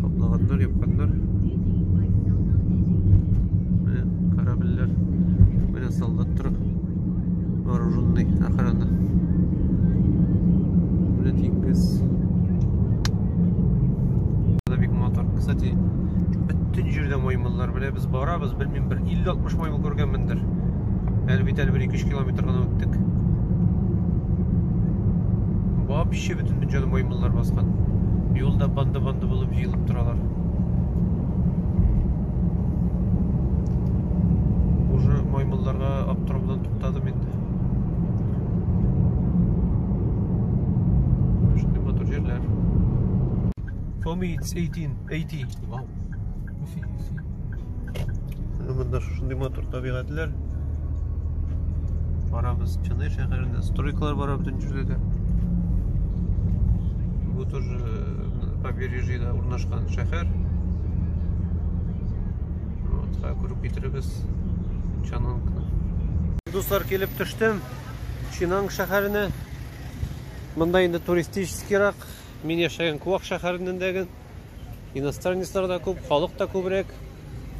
Қаплагандар, япқандар. Міне корабельлер. Міне солдаттар. Вооруженный охрана. Міне теңіз. Big motor. Kısati. Bütün жерден маймыллар беле без барабыз, белмим, bir 50-60 маймыл көргәнмендер. Әлбәттә 1-2 километр гына үттек. Вообще bütün дөньяда маймыллар баскан. Юлда банды булып җыелып торалар. Уже маймылларга аптыраудан туктадым инде. Шундый мотор җирләр. For me it's 80. Wow. You see. Мында шундый мотор табигатьләр. Барабыз Чанай шәһәрендә, стройкалар бара бүтән җирдә. Бу тоже побережьедә урнашкан шәһәр. Вот, күреп китеребез Чанангны. Дуслар, килеп төштем Чананг шәһәренә. Монда инде туристическийрак. Мин яшәгән Куак шәһәрендәге иностранецлар да күп, халык та күбрәк.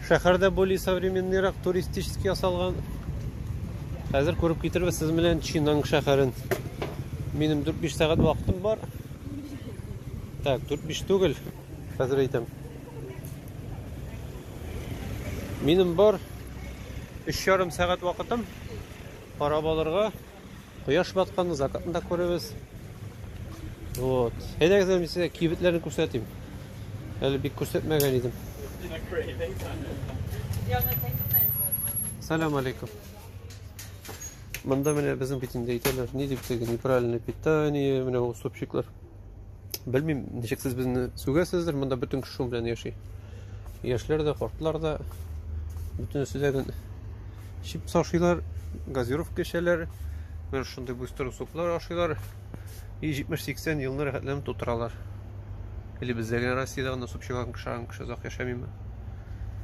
Шәһәрдә более современныйрак, туристический ясалган. Хәзер күреп китербез сез белән Чананг шәһәрен. Минем 4-5 сәгать вакытым бар. Так, 4-5 түгел. Хәзер әйтәм. Минем бар 3,5 сәгать вакытым. Карап алырга. Кояш баткан, закатны да күрәбез. Вот. Әйдәгез, мин сезгә кибетләрне күрсәтим. Әле бик күрсәтмәгән идем. Салам алейкум. Монда менә безнең битендә әйтәләр, ни дип тегә, неправильное питание, менә ул супчиклар. Белмим, ничек сез безне сүгәсездер, монда бүтән кеше белән яши. Яшьләр дә, картлар да бүтән сүзәген чипс ашыйлар, газировка эчәләр, менә шундый буйстыру суплар ашыйлар. 70-80 елны рәхәтләнеп тутыралар. Или бездә Россиядә гына супчыган кеше озак яшәмиме?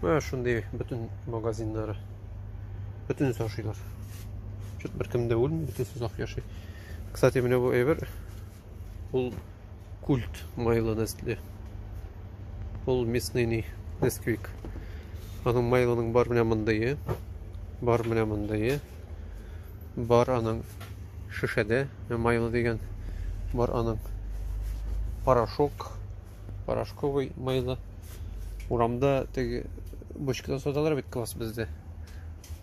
Менә шундый бүтән магазиннары. Бүтән ашыйлар. Чөт беркем дә үлми, бүтән озак яши. Кстати, менә бу әйбер ул культ майлы нәсле. Ул местный Несквик. Аның майлының бар менә мондайы. Бар менә мондайы. Бар аның шишеде, майлы деген. Бар аның порошковый майлы. Урамда теге бочкада соталар бит класс бездә.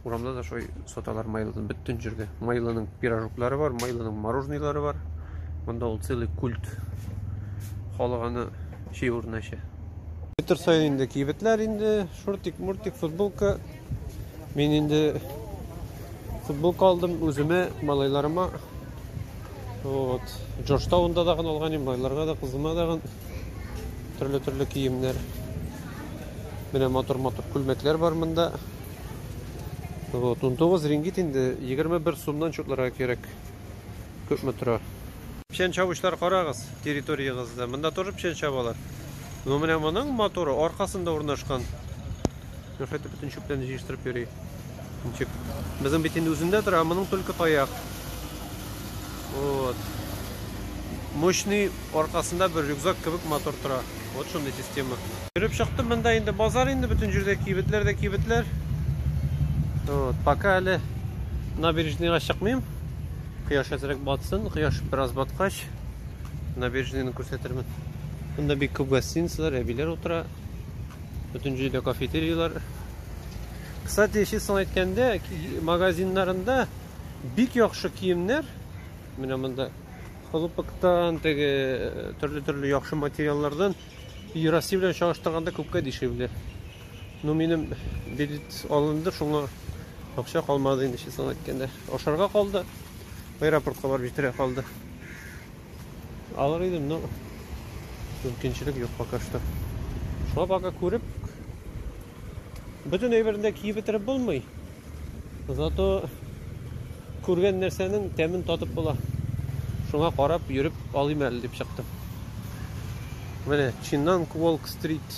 Урамда да шой соталар майлыдан бөтен җирдә. Майлының пирожоклары бар, майлының мороженыйлары бар. Монда ул целый культ. Халыганы шей урнаша. Питер сайын инде кибетләр инде, шортик, футболка. Мин инде футболка алдым үземә, малайларыма. Вот. Джорджтаунда да алган идем, малайларга да, кызыма да төрле киемнәр. Менә мотор күлмәкләр бар монда. Вот, 19 рингит инде 21 сумнан чотларга кирәк. Күпме тора? Печән чабышлар карагыз, территориягызда. Монда тоже печән чабалар. Но менә моның моторы аркасында урнашкан. Нәфәт бөтен чүпләрне җыештырып йөри. Ничек? Безнең бит инде үзендә тора, моның только таяк. Вот. Мощный аркасында бер рюкзак кебек мотор тора. Вот шундый система. Йөреп чыктым монда инде базар инде бөтен җирдә кибетләр. Вот, пока әле набережныйга чыкмыйм. Кояш әзрәк батсын, кояш бераз баткач набережныйны күрсәтермен. Монда бик күп гостиницалар, әбиләр утыра. Бөтен җирдә кафетериялар. Кстати, честно әйткәндә, магазиннарында бик яхшы киемнәр. Менә монда хлопоктан, теге төрле яхшы материаллардан Россия белән чагыштырганда күпкә дешевле. Ну минем билет алынды, шуңа акча калмады инде честно әйткәндә. Ашарга калды. Аэропортка барып җитәргә калды. Алыр идем, но мөмкинчелек юк пока что. Шуңа пока күреп бөтен әйберендә киеп бетереп булмый. Зато күргән нәрсәнең тәмен татып була. Шуңа карап йөреп алыйм әле дип чыктым. Менә Чиннан Уолк-стрит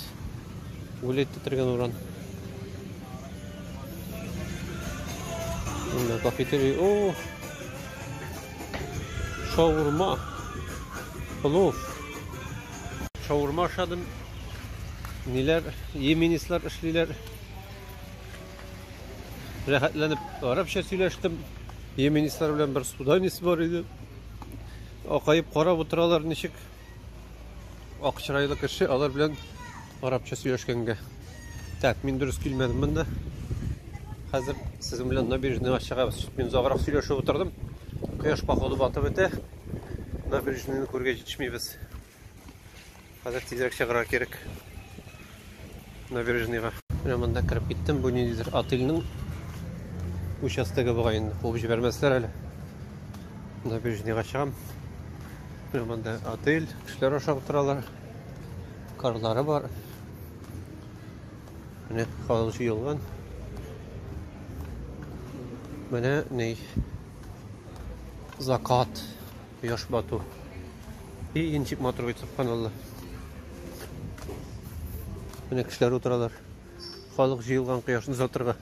үлет тетергән уран. Монда кафетерия. О! Шаурма. Плов. Шаурма ашадым. Ниләр, йеменислар эшлиләр. Рәхәтләнеп арапча сөйләштем. Йеменислар белән бер суданец бар иде. Акаеп карап утыралар ничек. Ак чырайлы кеше, алар белән арапча сөйләшкәнгә. Так, мин дөрес килмәдем монда. Хәзер сезнең белән набережныйга чыгабыз. Мин заграк сөйләшеп утырдым. Кояш походу батып бетә. Набережныйны күргә җитешмибез. Хәзер тизрәк чыгарга кирәк. Набережныйга. Менә монда кирип киттем. Бу ниндидер отельнең участогы бугай инде. Куып җибәрмәсләр әле. Набережныйга чыгам. Менә монда отель, кешеләр ашап торалар. Карлары бар. Менә халык җыелган. Менә ни? Закат. Кояш бату. И инчик мотор бит субханалла. Менә кешеләр утыралар. Халык җыелган кояшны затырга.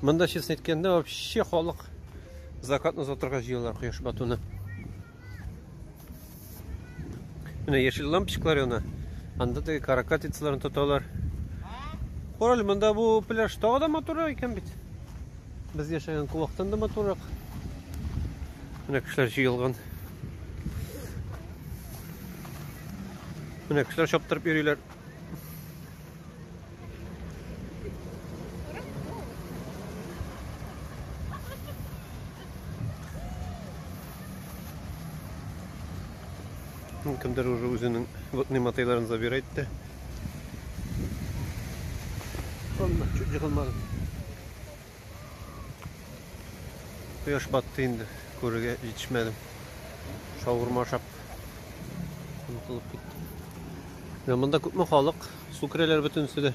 Монда честно әйткәндә вообще халык закатны затырга җыелалар кояш батуны. Менә яшел лампочкалар яна. Анда теге каракатицаларын тоталар. Карале, монда бу пляж тагы да моторы икән бит. Без яшәгән кулактан да моторрак. Менә кешеләр җыелган. Менә кешеләр чаптырып йөриләр. Кемдер уже үзенең ватный матайларын забирает да. Олма, чуть җыгылмады. Кояш батты инде, күрергә җитешмәдем. Шаурма ашап онытылып киттем. Монда күпме халык, су керәләр бөтенсе дә.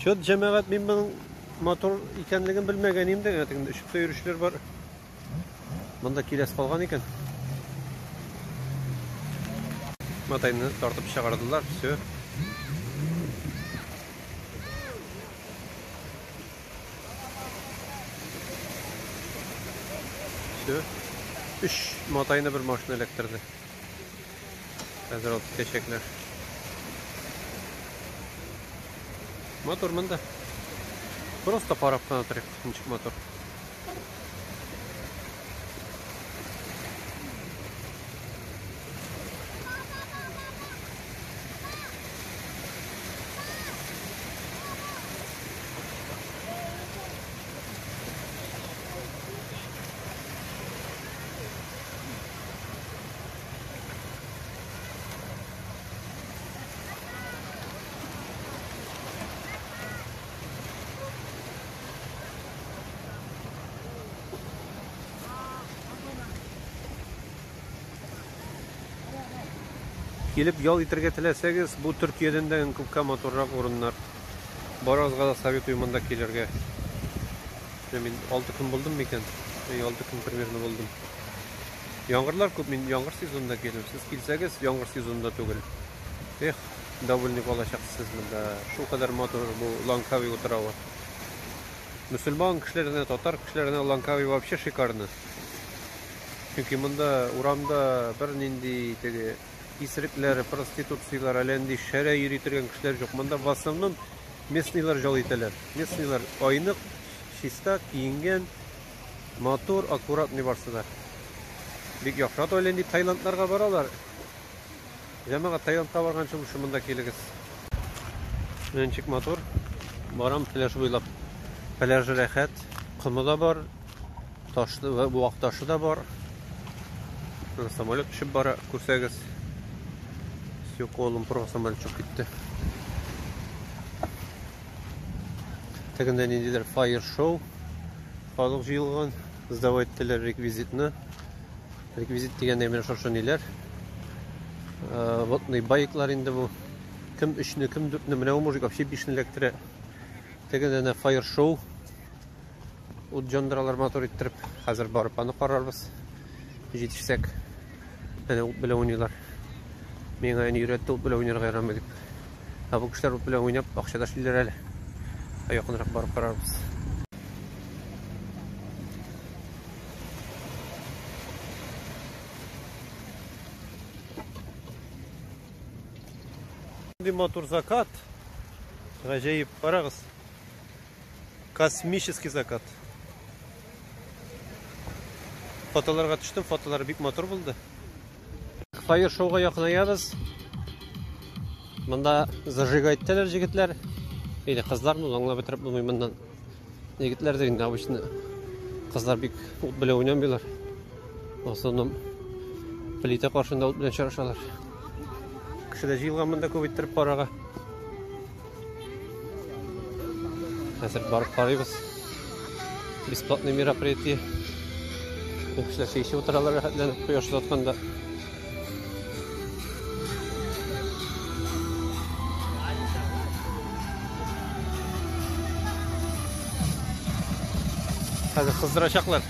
Чөт җәмәгать, мин моның мотор икәнлеген белмәгән идем дә, тегендә өчеп йөрүчеләр бар. Монда киләс калган икән. Матайны тартып чыгардылар, все. Все. 3 матайны бер машина эләктерде. Хәзер алып китәчәкләр. Мотор монда. Просто карап кына торыйк, ничек мотор. Келіп ял итәргә теләсәгез, бу Төркиядән дә күпкә моторрак урыннар. Барыгызга да советуем монда килергә. Мин 6 көн булдым микән? 6 көн примерно булдым. Яңгырлар күп, мин яңгыр сезонында килдем. Сез килсәгез, яңгыр сезонында түгел. Эх, довольны булачаксыз монда. Шул кадәр мотор бу Ланкави утравы. Мөселман кешеләренә, татар кешеләренә Ланкави вообще шикарны. Чөнки монда урамда бер нинди теге исерекләр, проституциялар, әленди шәрә йөри торган кешеләр юк. Монда в основном местныйлар жал итәләр. Местныйлар айнык, чиста, киенгән, мотор, аккуратный барсыда. Бик яхшы. Әленди Таиландларга баралар. Җәмәгать Таиландка барганчы шул монда килегез. Менчик мотор. Барам пляж буйлап. Пляж рәхәт, кымы да бар, ташлы ва буак ташы да бар. Самолет төшеп бара, күрсәгез. Все, колым про самолет чыгып китте. Тегендә ниндидер fire show. Халык җыелган, сдавать ителәр реквизитны. Реквизит дигәндә менә шушы ниләр. Вот байклар инде бу. Кем 3-не, кем 4-не, менә ул мужик вообще 5-не электре. Тегендә fire show. Ут җандыралар мотор иттереп, хәзер барып аны карарбыз. Җитешсәк. Әнә ут белән уйныйлар. Миңа әни өйрәтте ут белән уйнарга ярамый дип. Бу кешеләр ут белән уйнап, акча да эшлиләр әле. Якынрак барып карарбыз. Мотор закат. Гаҗәеп, карагыз. Космический закат. Фотоларга төштем, фотолар бик мотор булды. Fire show'га якынаябыз. Монда зажигать итәләр җегетләр. Или кызларны аңлап бетереп булмый моннан. Егетләр дә инде обычно кызлар бик ут белән уйнамыйлар. В основном плита каршында ут белән чарашалар. Кешеләр җыелган монда күп иттереп карага. Хәзер барып карыйбыз. Бесплатный мероприятие. Кешеләр шешә утыралар рәхәтләнеп кояш затканда. Hadi kızdıracaklar.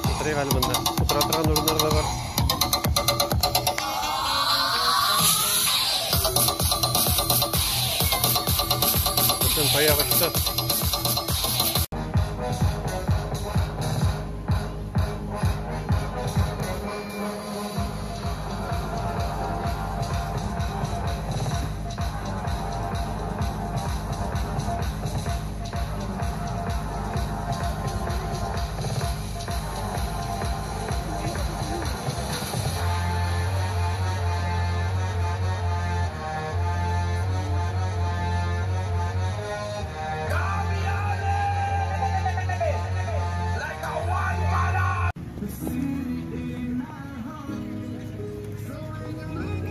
Oturayım haliminde. Oturan ürünler de var. Поехали.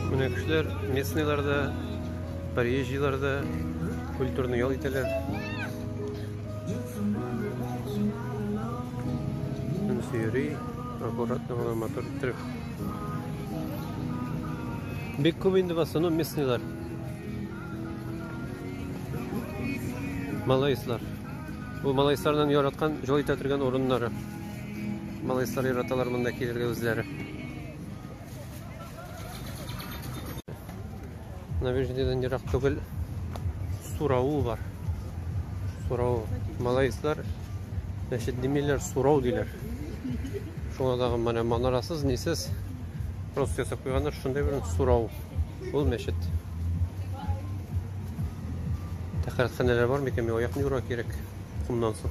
Менә кешеләр местныйларда, приезжийларда культурны ял итәләр. Йөри, аккуратно гына мотор иттереп. Бик күп инде в основном местныйлар. Малайслар. Бу малайслардан яраткан, ял итә торган урыннары. Малайслар яраталар монда килергә үзләре. Набережныйдан ерак түгел Сурау бар. Сурау. Малайслар мәчет демейләр, Сурау диләр. Шуңа дагы менә манарасыз, нисез просто ясап куйганнар, шундай бер Сурау. Ул мәчет. Тәхәрәтханәләр бар микән? Аяк юрга кирәк. Кумнан соң.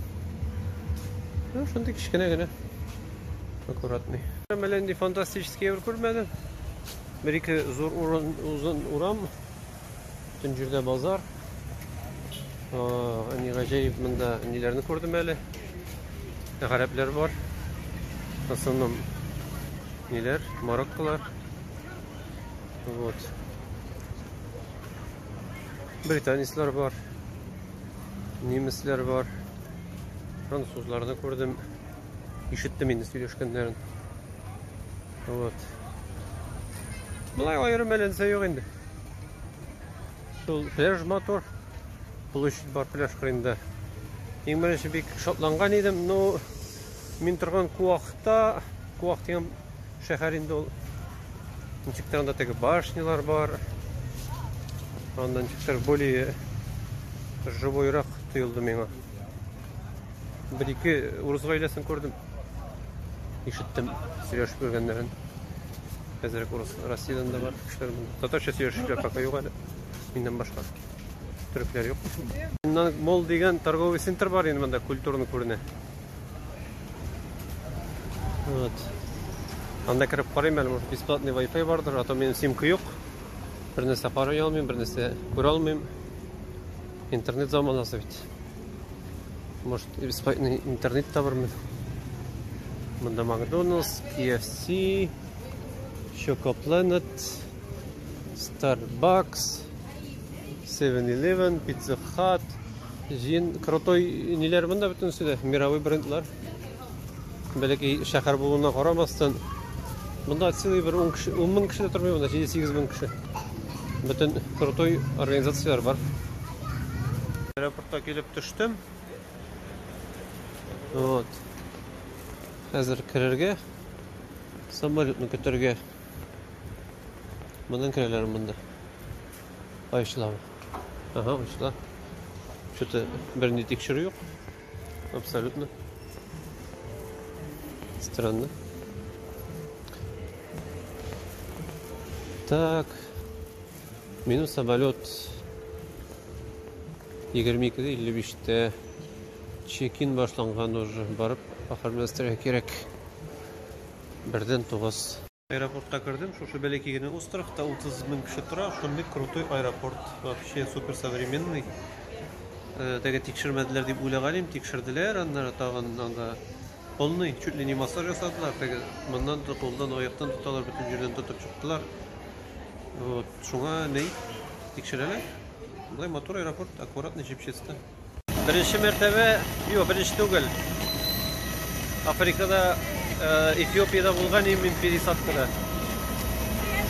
Шундай кичкенә генә. Аккуратный. Мәләнди фантастический бер күрмәдем. Бер-ике зур узын урам. Төн җирдә базар. Әни гаҗәеп монда ниләрне күрдем әле. Garipler var. Aslında neler? Marokkolar. Вот. Britanistler var. Nemesler var. Fransızlarını gördüm. İşittim indi söyleşkenlerin. Вот. Бұлай айырым әленсе yok енді. Сол пляж мотор. Площадь бар пляж қырында. Ең бірінші бек шотланған едім, но мен тұрған Куақта, Куақ деген шәһәрінде ол. Ничектарында теге башнялар бар. Андан ничектар более живойрақ тыйылды меңа. Бір-екі урыс ғаиләсін көрдім. Ишеттім сөйлешіп көргендерін. Қазіргі орыс Россиядан да бар кішілер. Татарша сөйлешушілер пока жоқ әлі. Менен башқа түріктер жоқ. Мол деген торговый центр бар енді мында культурный көріне. Вот. Анда кіріп қарайым әлі, может бесплатный Wi-Fi бардыр, а то менің симка жоқ. Bir нәрсе қарай алмайм, bir нәрсе көре алмайм. Интернет заманасы бит. Может бесплатный интернет табармын. Мында Макдональдс, KFC, Choco Planet, Starbucks, 7-Eleven, Pizza Hut. Жиын крутой нелер мында бүтін сөйді, мировой брендлар. Бәлеки шәһәр болуына қарамастан, мында целый бір 10 мың кіші де тұрмай, мында 7-8 мың кіші. Бүтін крутой организациялар бар. Аэропортқа келіп түштім. Вот. Қазір кірерге, самолетны көтерге. Мұндан кірелерім мұнда. Айшылау. Ага, айшылау. Что-то бірінде текшірі жоқ. Абсолютно. Странно. Так. Менің самолет 22-де 55-те чекин башланған уже барып оформластырға керек. Бірден 9. Аэропортқа кірдім, шошы бәлекегені острахта 30 мың кіші тұра, шынды крутой аэропорт. Вообще супер современный. Теге текшірмәділер деп ойлағалим, текшірділер, аннары тағын анда полный, чуть ли не массаж жасадылар. Теге мұндан да қолдан, аяқтан тұталар, бүтін жерден тұтып шықтылар. Вот, шуңа ней текшірелер. Бұлай мотор аэропорт аккуратный жепшесті. Бірінші мәртебе, бірінші түгіл. Африкада, Эфиопияда болған емен пересадкада.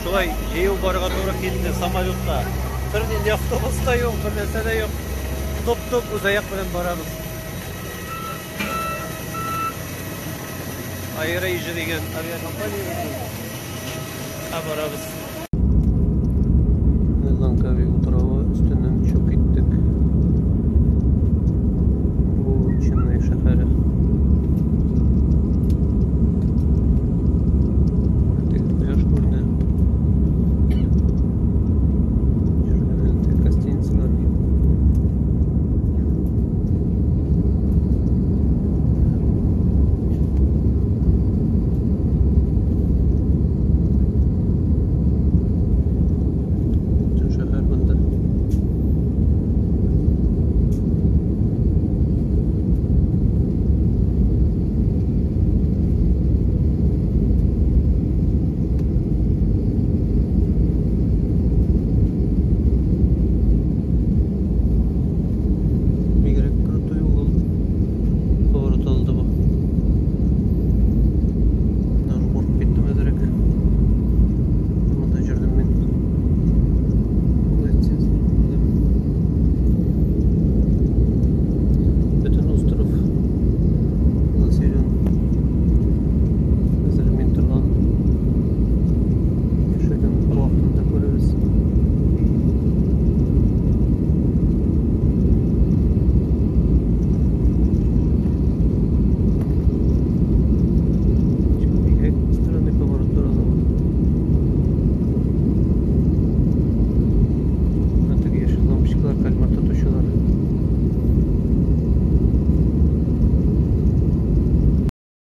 Шулай жеу барға тура келді самолетқа. Бірден автобуста жоқ, бір нәрсе де жоқ. Топ-топ өз аяқ білен барамыз. Air Asia деген авиакомпания барамыз.